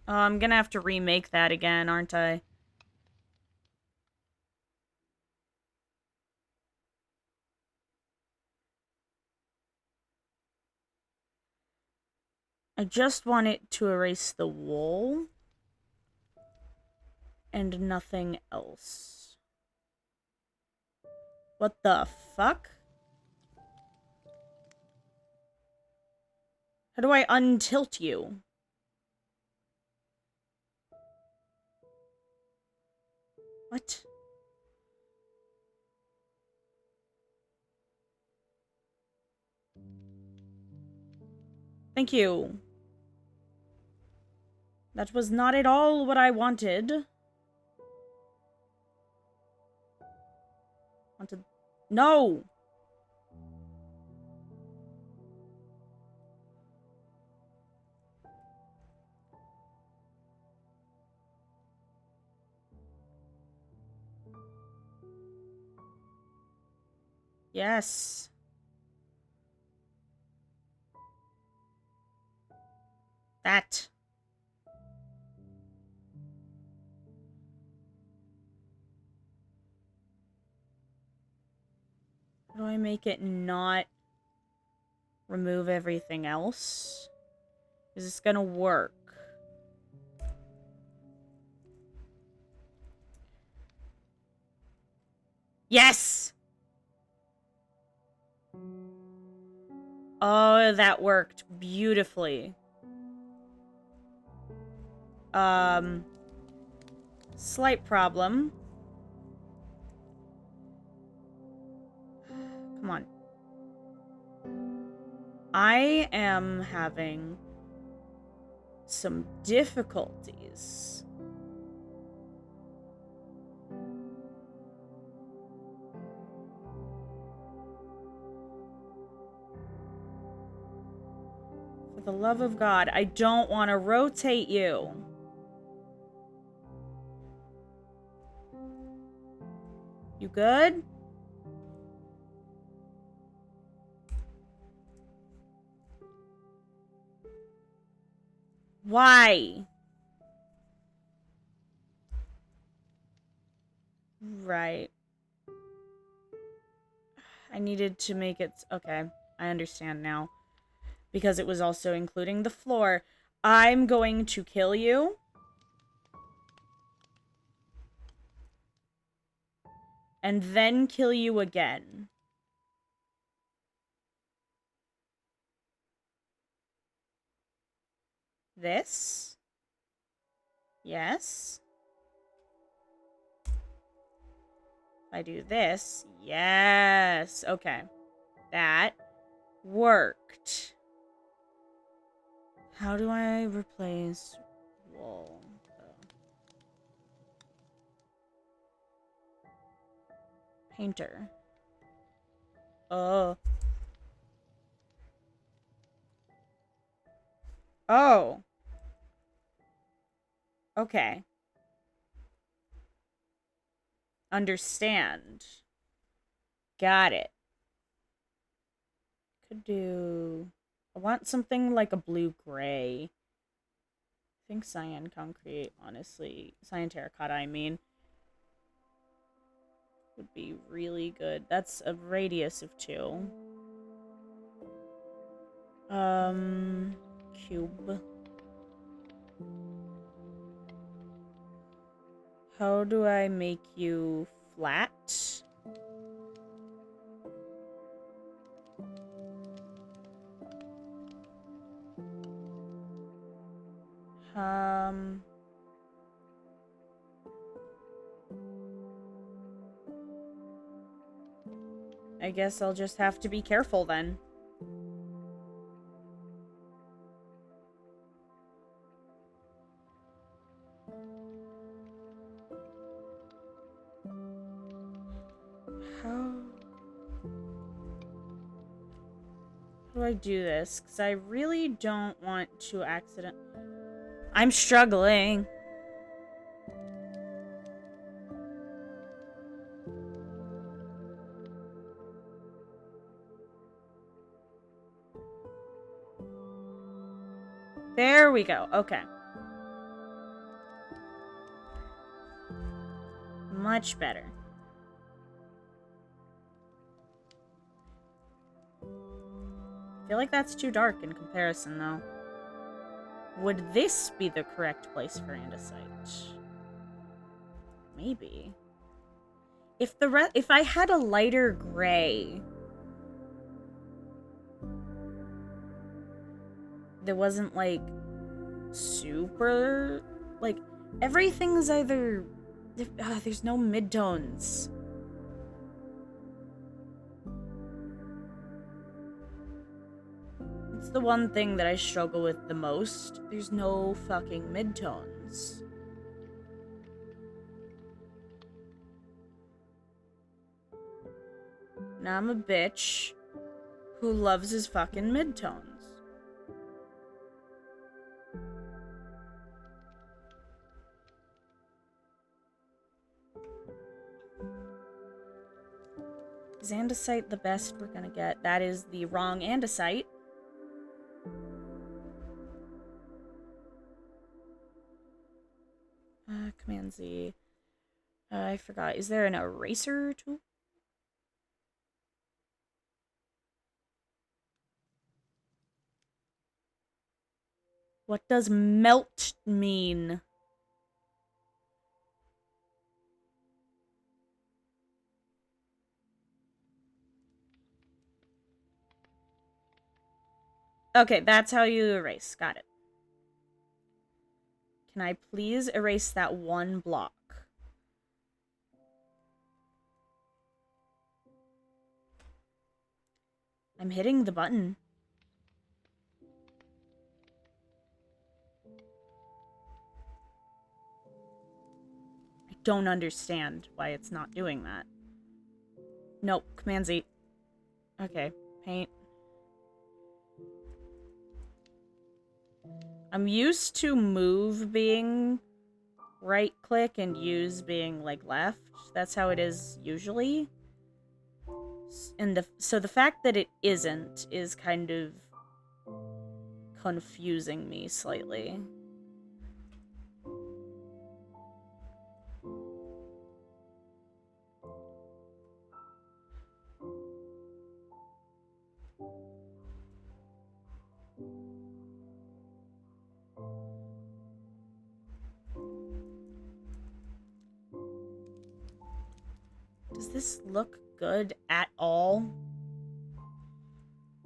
Oh, I'm gonna have to remake that again, aren't I? I just want it to erase the wool. And nothing else. What the fuck? How do I untilt you? What? Thank you. That was not at all what I wanted. No! Yes. That. How do I make it not remove everything else? Is this gonna work? Yes! Oh, that worked beautifully. Slight problem. Come on. I am having some difficulties. For the love of God, I don't want to rotate you. You good? Why? Right. I needed to make it... Okay, I understand now. Because it was also including the floor. I'm going to kill you. And then kill you again. This? Yes. If I do this, yes. Okay. That worked. How do I replace wool? Painter. Oh. Oh. Okay. Understand. Got it. Could do... I want something like a blue-gray. I think cyan concrete, honestly. Cyan terracotta, I mean. Would be really good. That's a radius of 2. Cube. How do I make you flat? I guess I'll just have to be careful then. How do I do this? Because I really don't want to accident... I'm struggling. There we go. Okay. Much better. I feel like that's too dark in comparison, though. Would this be the correct place for andesite? Maybe. If I had a lighter gray that wasn't like super like everything's either there's no midtones. It's the one thing that I struggle with the most. There's no fucking midtones. Now I'm a bitch who loves his fucking midtones. Is andesite the best we're gonna get? That is the wrong andesite. Command Z. I forgot. Is there an eraser tool? What does melt mean? Okay, that's how you erase. Got it. Can I please erase that one block? I'm hitting the button. I don't understand why it's not doing that. Nope, Command Z. Okay, paint. I'm used to move being right click and use being like left. That's how it is usually. And so the fact that it isn't is kind of confusing me slightly. Does this look good at all?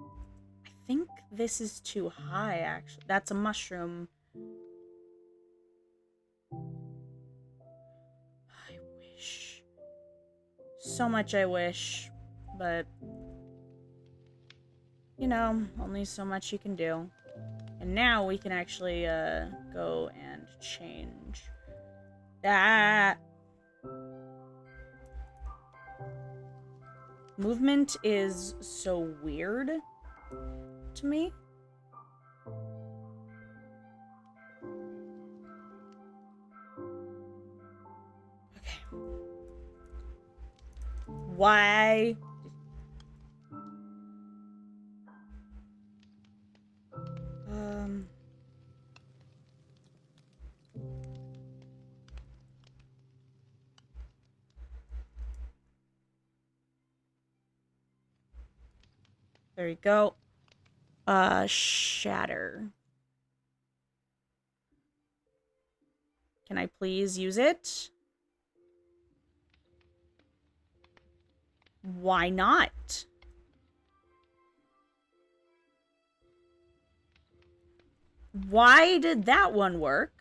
I think this is too high, actually. That's a mushroom. I wish. So much I wish. But, you know, only so much you can do. And now we can actually go and change that. Movement is so weird to me. Okay. Why? There you go. Shatter. Can I please use it? Why not? Why did that one work?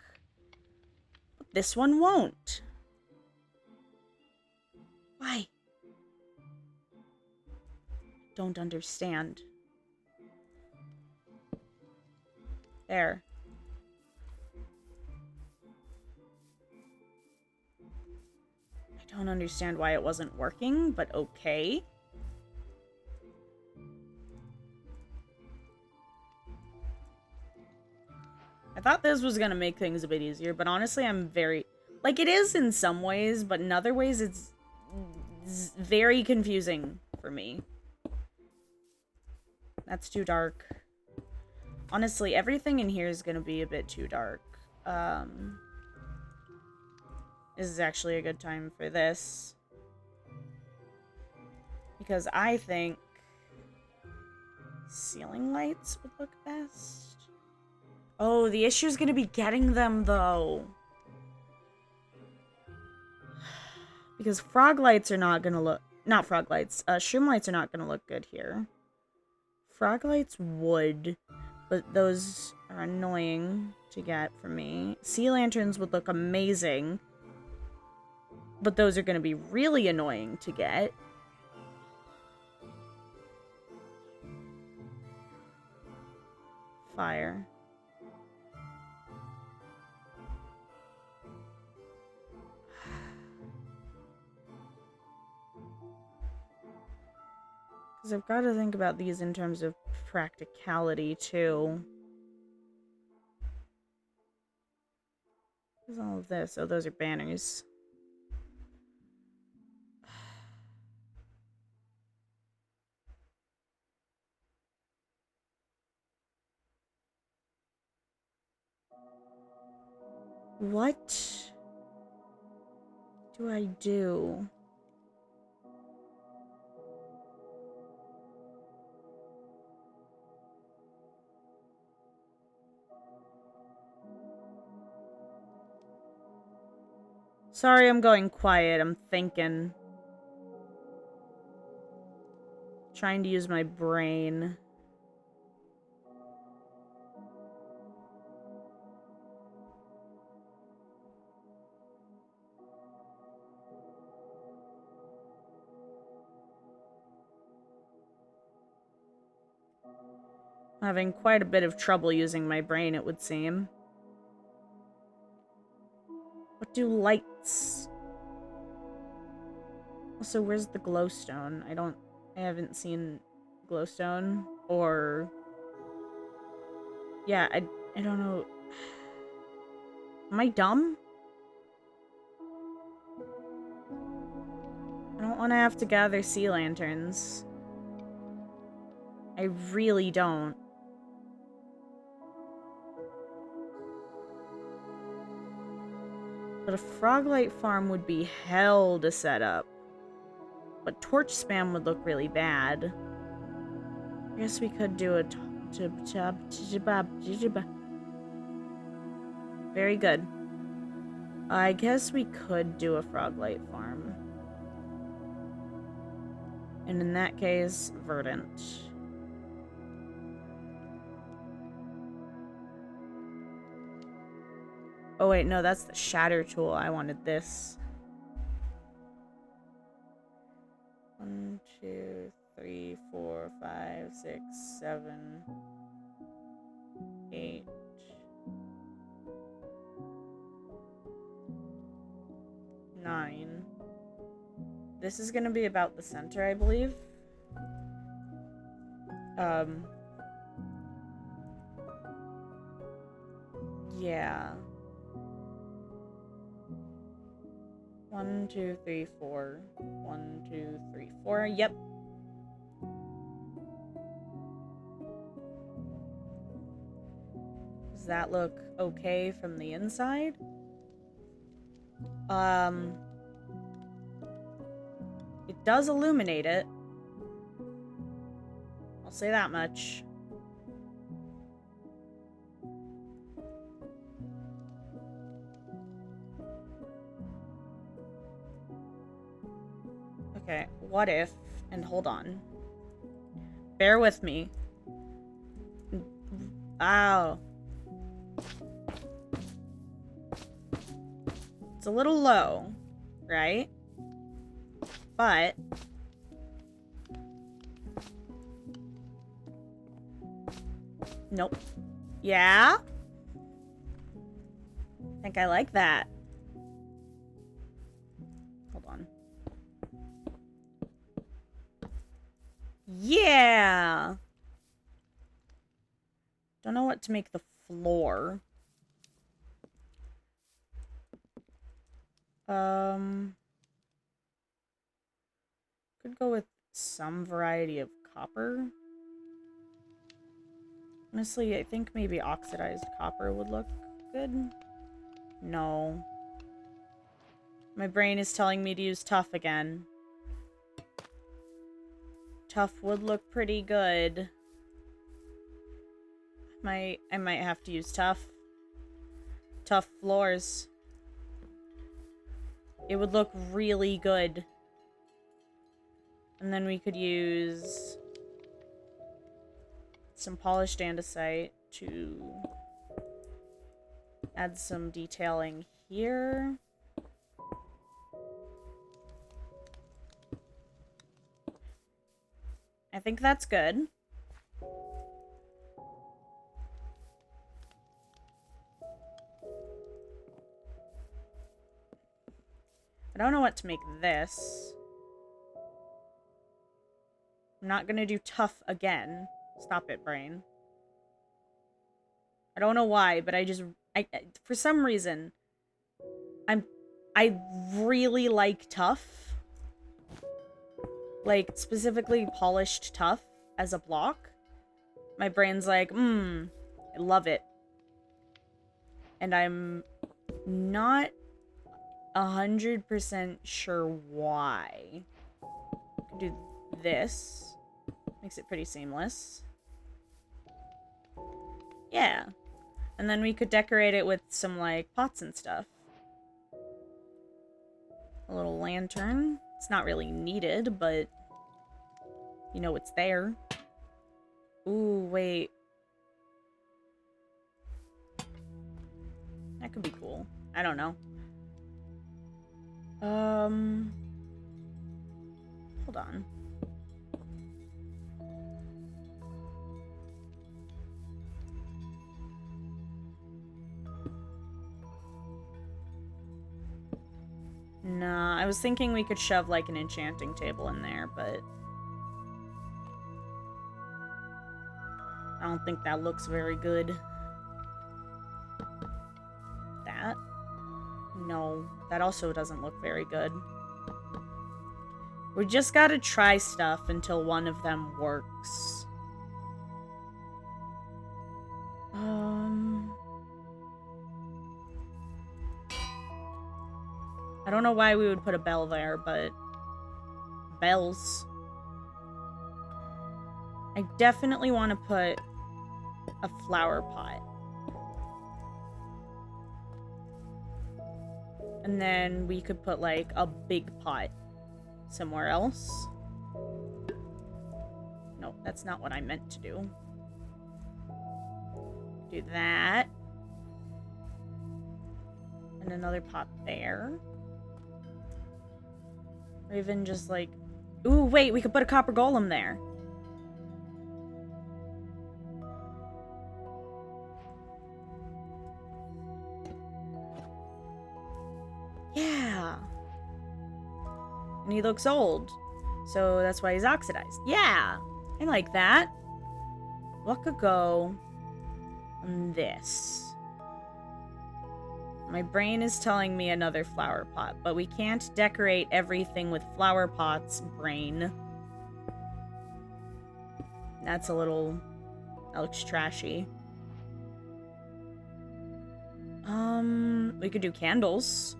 But this one won't. Why? Don't understand. There. I don't understand why it wasn't working, but okay. I thought this was gonna make things a bit easier, but honestly, I'm very... Like, it is in some ways, but in other ways, it's very confusing for me. That's too dark. Honestly, everything in here is gonna be a bit too dark. This is actually a good time for this. Because I think ceiling lights would look best. Oh, the issue is gonna be getting them, though. Because frog lights are not gonna look... Not frog lights. Shroom lights are not gonna look good here. Frog lights would, but those are annoying to get for me. Sea lanterns would look amazing, but those are gonna be really annoying to get. Fire. Because I've got to think about these in terms of practicality, too. What's all of this? Oh, those are banners. What do I do? Sorry, I'm going quiet. I'm thinking. Trying to use my brain. Having quite a bit of trouble using my brain, it would seem. What do lights... Also, where's the glowstone? I haven't seen glowstone. Or... Yeah, I don't know. Am I dumb? I don't want to have to gather sea lanterns. I really don't. But a Froglight farm would be hell to set up. But torch spam would look really bad. I guess we could do a... Very good. I guess we could do a Froglight farm. And in that case, Verdant. Oh wait, no, that's the shatter tool. I wanted this. 1, 2, 3, 4, 5, 6, 7, 8. 9. This is gonna be about the center, I believe. Yeah. 1, 2, 3, 4. 1, 2, 3, 4. Yep. Does that look okay from the inside? It does illuminate it. I'll say that much. Okay, what if... And hold on. Bear with me. Ow. It's a little low, right? But... Nope. Yeah? I think I like that. Hold on. Yeah! Don't know what to make the floor. Could go with some variety of copper. Honestly, I think maybe oxidized copper would look good. No. My brain is telling me to use tough again. Tough would look pretty good. I might have to use tough. Tough floors. It would look really good. And then we could use some polished andesite to add some detailing here. I think that's good. I don't know what to make this. I'm not gonna do tough again. Stop it, brain. I don't know why, but I for some reason, I really like tough. Like, specifically polished tough as a block. My brain's like, I love it. And I'm not 100% sure why. I can do this. Makes it pretty seamless. Yeah. And then we could decorate it with some, like, pots and stuff. A little lantern. It's not really needed, but you know it's there. Ooh, wait. That could be cool. I don't know. Hold on. Nah, I was thinking we could shove, like, an enchanting table in there, but I don't think that looks very good. that also doesn't look very good. We just gotta try stuff until one of them works. I don't know why we would put a bell there, but bells. I definitely want to put a flower pot. And then we could put, like, a big pot somewhere else. No, that's not what I meant to do. Do that. And another pot there. Or even just, like... Ooh, wait, we could put a copper golem there. Yeah. And he looks old. So that's why he's oxidized. Yeah. I like that. What could go on this? My brain is telling me another flower pot, but we can't decorate everything with flower pots, brain. That's a little... That looks trashy. We could do candles.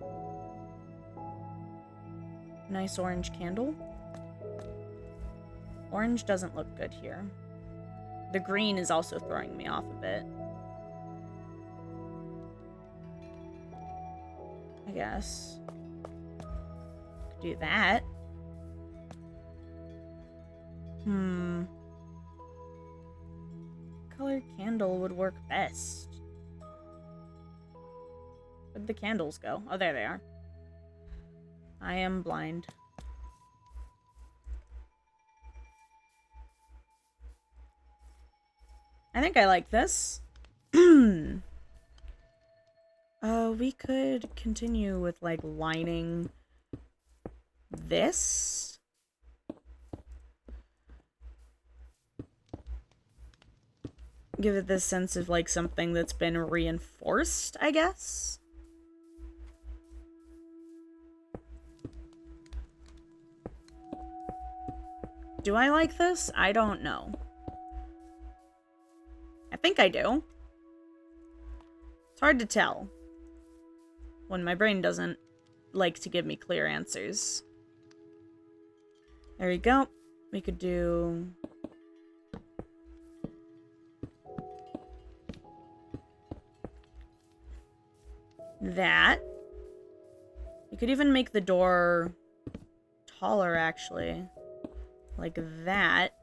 Nice orange candle. Orange doesn't look good here. The green is also throwing me off a bit. I guess. Could do that. Colored candle would work best. Where'd the candles go? Oh, there they are. I am blind. I think I like this. We could continue with, like, lining this. Give it this sense of, like, something that's been reinforced, I guess. Do I like this? I don't know. I think I do. It's hard to tell when my brain doesn't like to give me clear answers. There we go. We could do... that. You could even make the door taller, actually. Like that.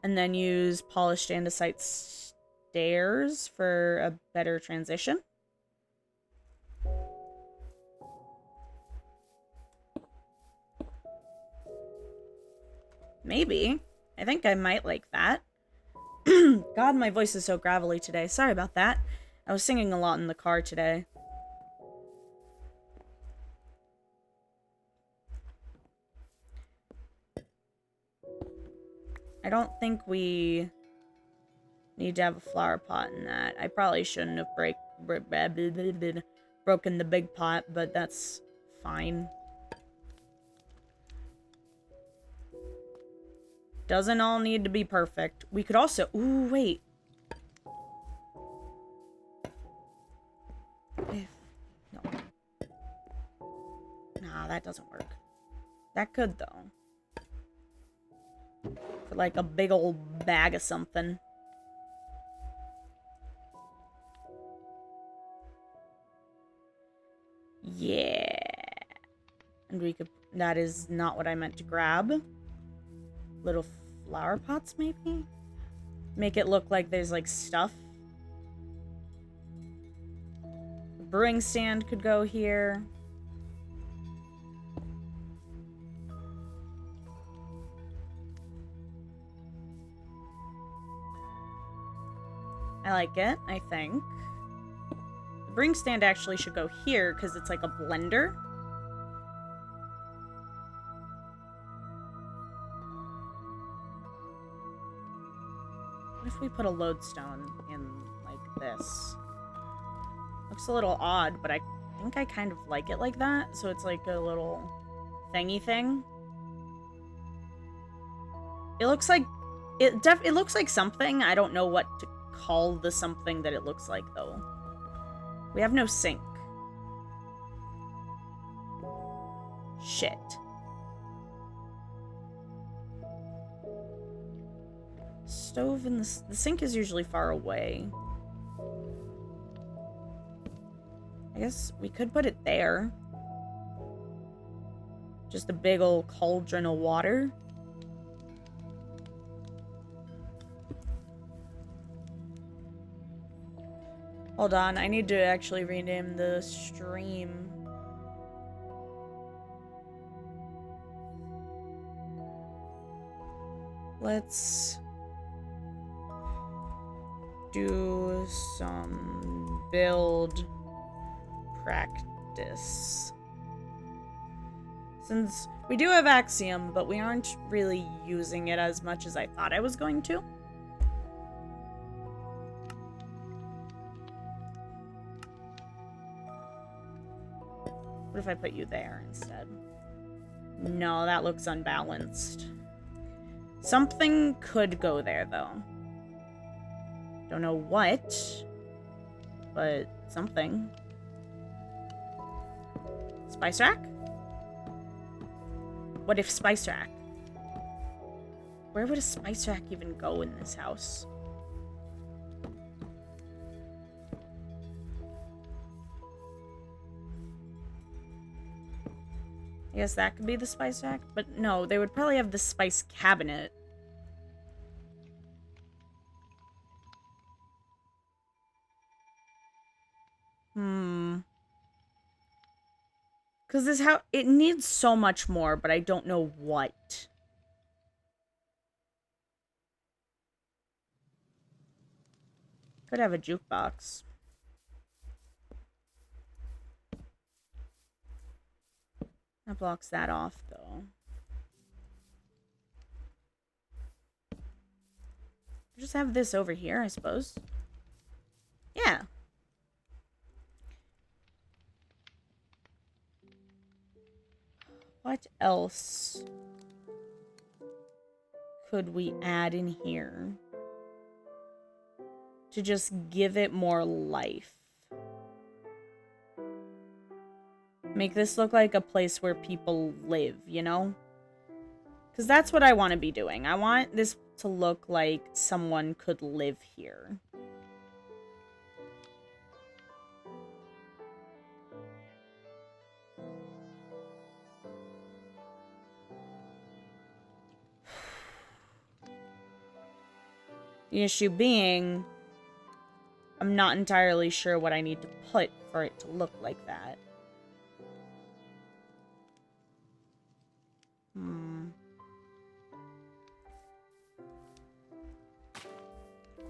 And then use polished andesite stairs for a better transition. Maybe. I think I might like that. God, my voice is so gravelly today. Sorry about that. I was singing a lot in the car today. I don't think we need to have a flower pot in that. I probably shouldn't have broken the big pot, but that's fine. Doesn't all need to be perfect. We could also... Ooh, wait. No. Nah, that doesn't work. That could, though. For like a big old bag of something. Yeah. And we could... That is not what I meant to grab. Little flower pots, maybe? Make it look like there's, like, stuff. A brewing stand could go here. I like it, I think. The brewing stand actually should go here, because it's like a blender. What if we put a lodestone in, like, this? Looks a little odd, but I think I kind of like it like that. So it's like a little thingy thing. It looks like it looks like something. I don't know what to call the something that it looks like though. We have no sink. Shit. Stove and the sink is usually far away. I guess we could put it there. Just a big old cauldron of water. Hold on, I need to actually rename the stream. Let's do some build practice. Since we do have Axiom, but we aren't really using it as much as I thought I was going to. What if I put you there instead? No, that looks unbalanced. Something could go there, though. Don't know what, but something. Spice rack? What if spice rack? Where would a spice rack even go in this house? I guess that could be the spice rack, but no, they would probably have the spice cabinet. Because this house, it needs so much more, but I don't know what. Could have a jukebox. That blocks that off, though. Just have this over here, I suppose. Yeah. What else could we add in here to just give it more life? Make this look like a place where people live, you know? Because that's what I want to be doing. I want this to look like someone could live here. The issue being, I'm not entirely sure what I need to put for it to look like that.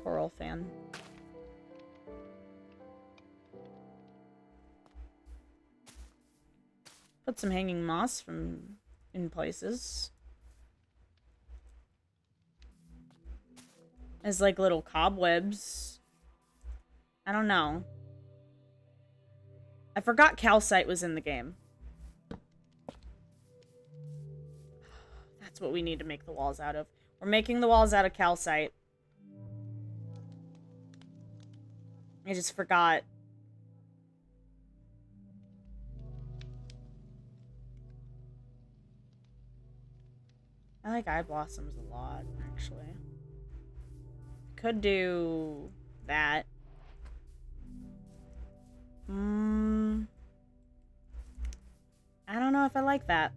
Coral fan. Put some hanging moss from in places. As like little cobwebs. I don't know. I forgot calcite was in the game. That's what we need to make the walls out of. We're making the walls out of calcite. I just forgot. I like eye blossoms a lot, actually. Could do that. I don't know if I like that.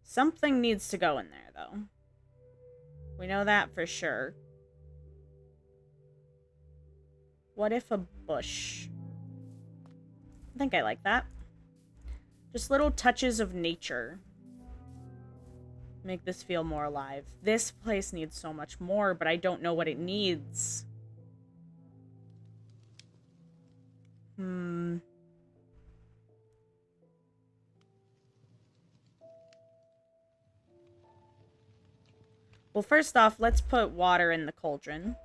Something needs to go in there, though. We know that for sure. What if a bush? I think I like that. Just little touches of nature. Make this feel more alive. This place needs so much more, but I don't know what it needs. Well, first off, let's put water in the cauldron.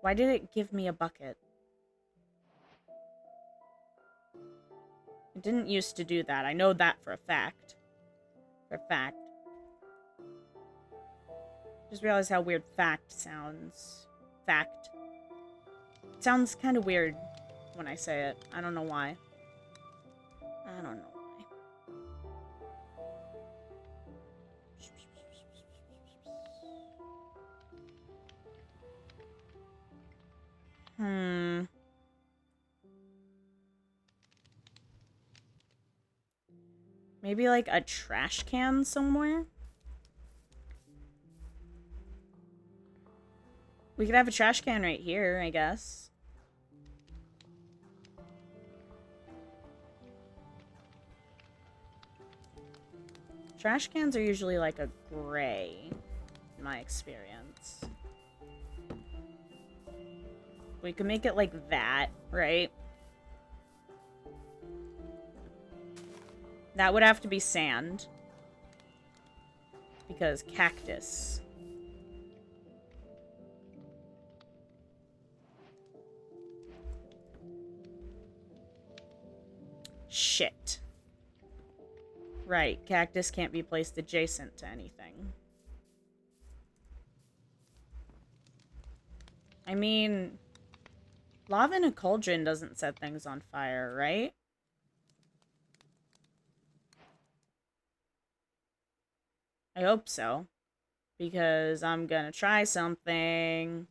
Why did it give me a bucket? It didn't used to do that. I know that for a fact. For a fact. Just realized how weird fact sounds. Fact. It sounds kind of weird when I say it. I don't know why. I don't know why. Maybe like a trash can somewhere? We could have a trash can right here, I guess. Trash cans are usually like a gray, in my experience. We could make it like that, right? That would have to be sand. Because cactus. Shit. Right, cactus can't be placed adjacent to anything. I mean, lava in a cauldron doesn't set things on fire, right? I hope so. Because I'm gonna try something.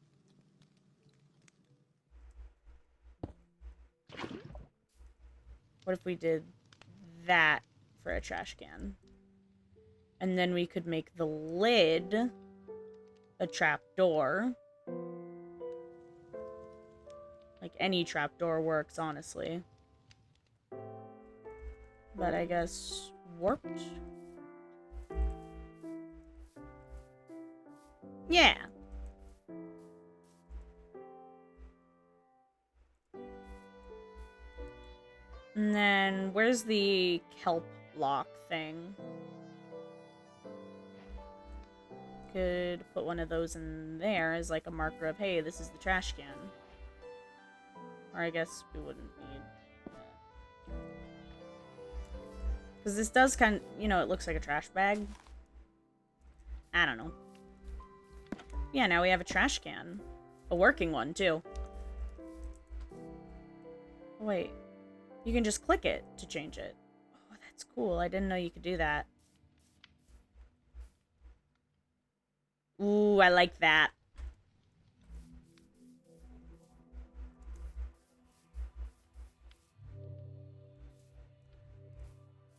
What if we did that for a trash can? And then we could make the lid a trapdoor. Like, any trapdoor works, honestly. But I guess warped? Yeah. And then, where's the kelp block thing? Could put one of those in there as like a marker of, hey, this is the trash can. Or I guess we wouldn't need that. Because this does kind of, you know, it looks like a trash bag. I don't know. Yeah, now we have a trash can. A working one, too. Wait. You can just click it to change it. Oh, that's cool. I didn't know you could do that. Ooh, I like that.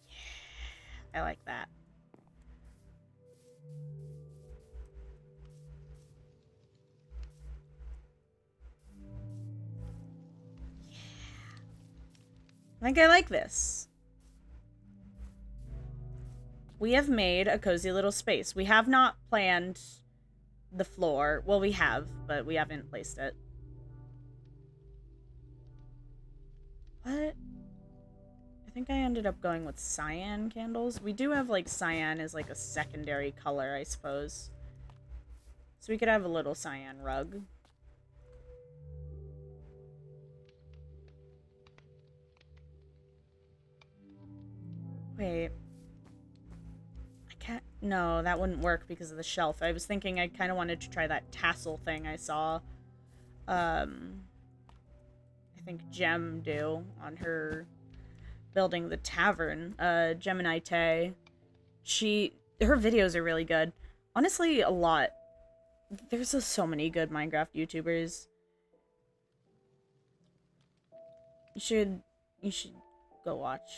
Yeah, I like that. Yeah. I think I like this. We have made a cozy little space. We have not planned the floor. Well, we have, but we haven't placed it. What? I think I ended up going with cyan candles. We do have, like, cyan as, like, a secondary color, I suppose. So we could have a little cyan rug. Wait. I can't... No, that wouldn't work because of the shelf. I was thinking I kind of wanted to try that tassel thing I saw. I think Gem do on her building the tavern. Gemini Tay. Her videos are really good. Honestly, a lot. There's just so many good Minecraft YouTubers. You should go watch.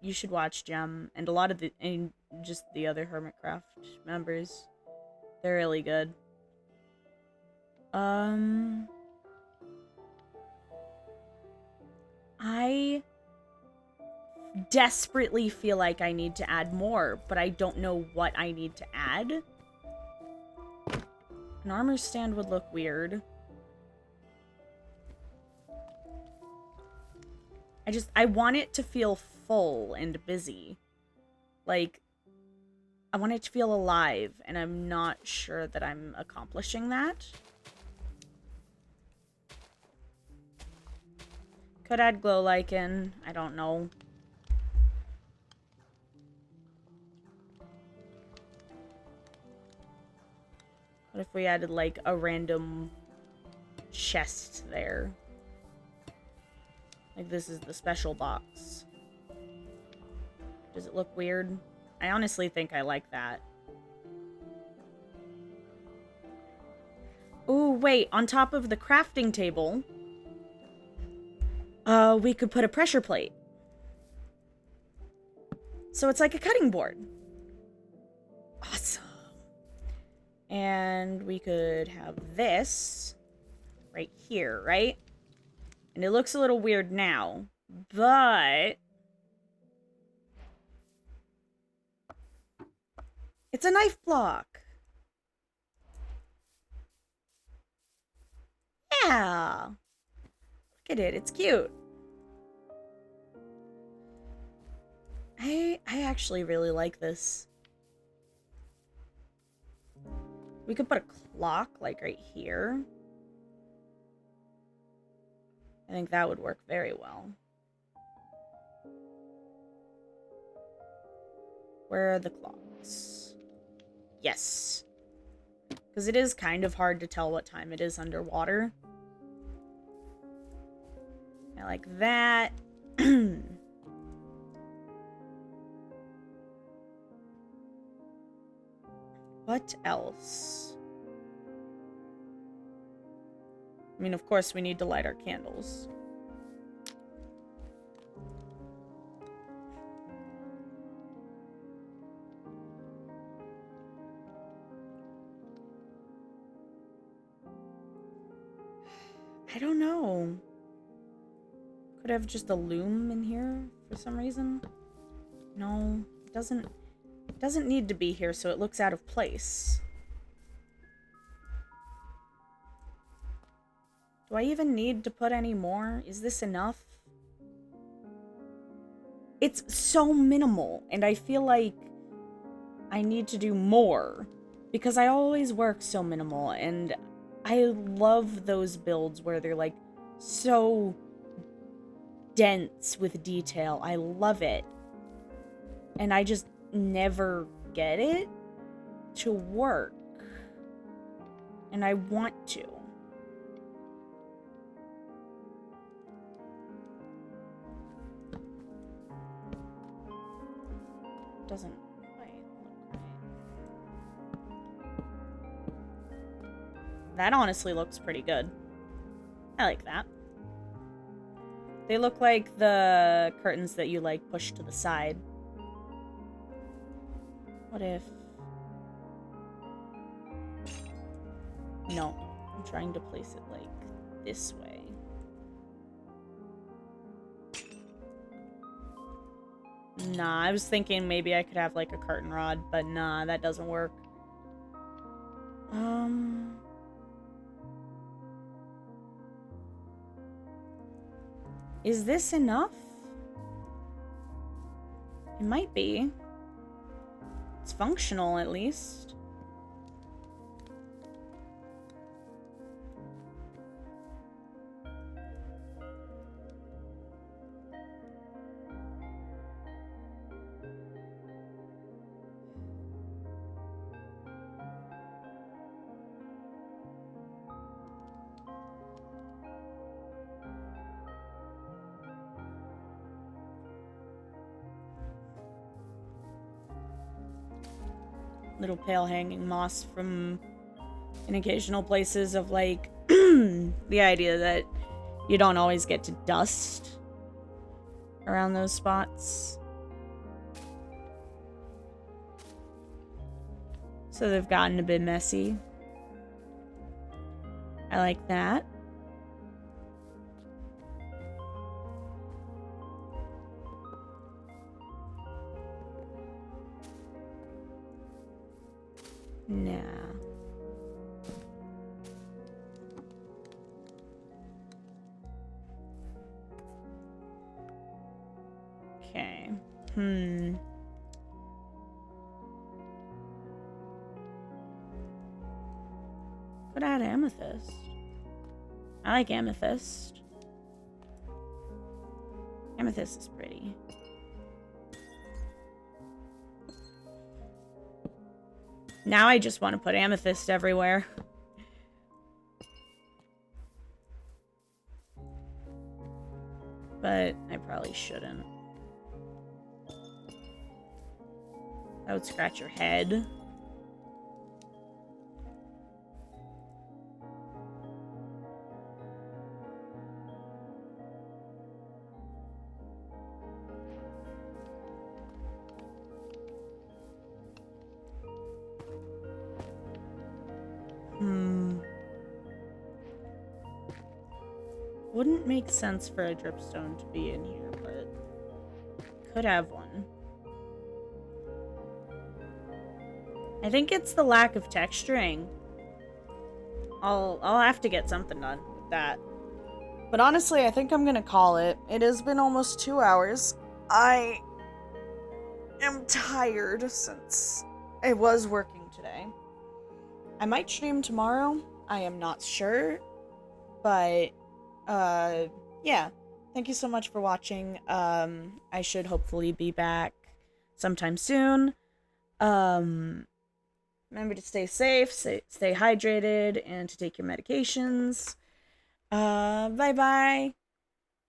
You should watch Gem and a lot of and just the other Hermitcraft members. They're really good. I desperately feel like I need to add more, but I don't know what I need to add. An armor stand would look weird. I want it to feel full and busy. Like, I want it to feel alive, and I'm not sure that I'm accomplishing that. Could add glow lichen. I don't know. What if we added, like, a random chest there? Like, this is the special box. Does it look weird? I honestly think I like that. Ooh, wait. On top of the crafting table, we could put a pressure plate. So it's like a cutting board. Awesome. And we could have this right here, right? And it looks a little weird now, but it's a knife block. Yeah. Look at it. It's cute. I actually really like this. We could put a clock, like, right here. I think that would work very well. Where are the clocks? Yes. Because it is kind of hard to tell what time it is underwater. I like that. What else? I mean, of course, we need to light our candles. I don't know. Could I have just a loom in here for some reason? No, it doesn't need to be here, so it looks out of place. Do I even need to put any more? Is this enough? It's so minimal, and I feel like I need to do more because I always work so minimal, and I love those builds where they're like so dense with detail. I love it. And I just never get it to work. And I want to. Doesn't quite look right. That honestly looks pretty good. I like that. They look like the curtains that you, like, push to the side. What if... No. I'm trying to place it, like, this way. Nah, I was thinking maybe I could have, like, a curtain rod, but nah, that doesn't work. Is this enough? It might be. It's functional, at least. Little pale hanging moss from in occasional places of, like, the idea that you don't always get to dust around those spots. So they've gotten a bit messy. I like that. Nah. Okay. Could add amethyst. I like amethyst. Amethyst is pretty. Now I just want to put amethyst everywhere. But I probably shouldn't. That would scratch your head. Wouldn't make sense for a dripstone to be in here, but could have one. I think it's the lack of texturing. I'll have to get something done with that. But honestly, I think I'm gonna call it. It has been almost 2 hours. I am tired since I was working today. I might stream tomorrow. I am not sure. But yeah, thank you so much for watching. I should hopefully be back sometime soon. Remember to stay safe, stay hydrated, and to take your medications. Bye-bye.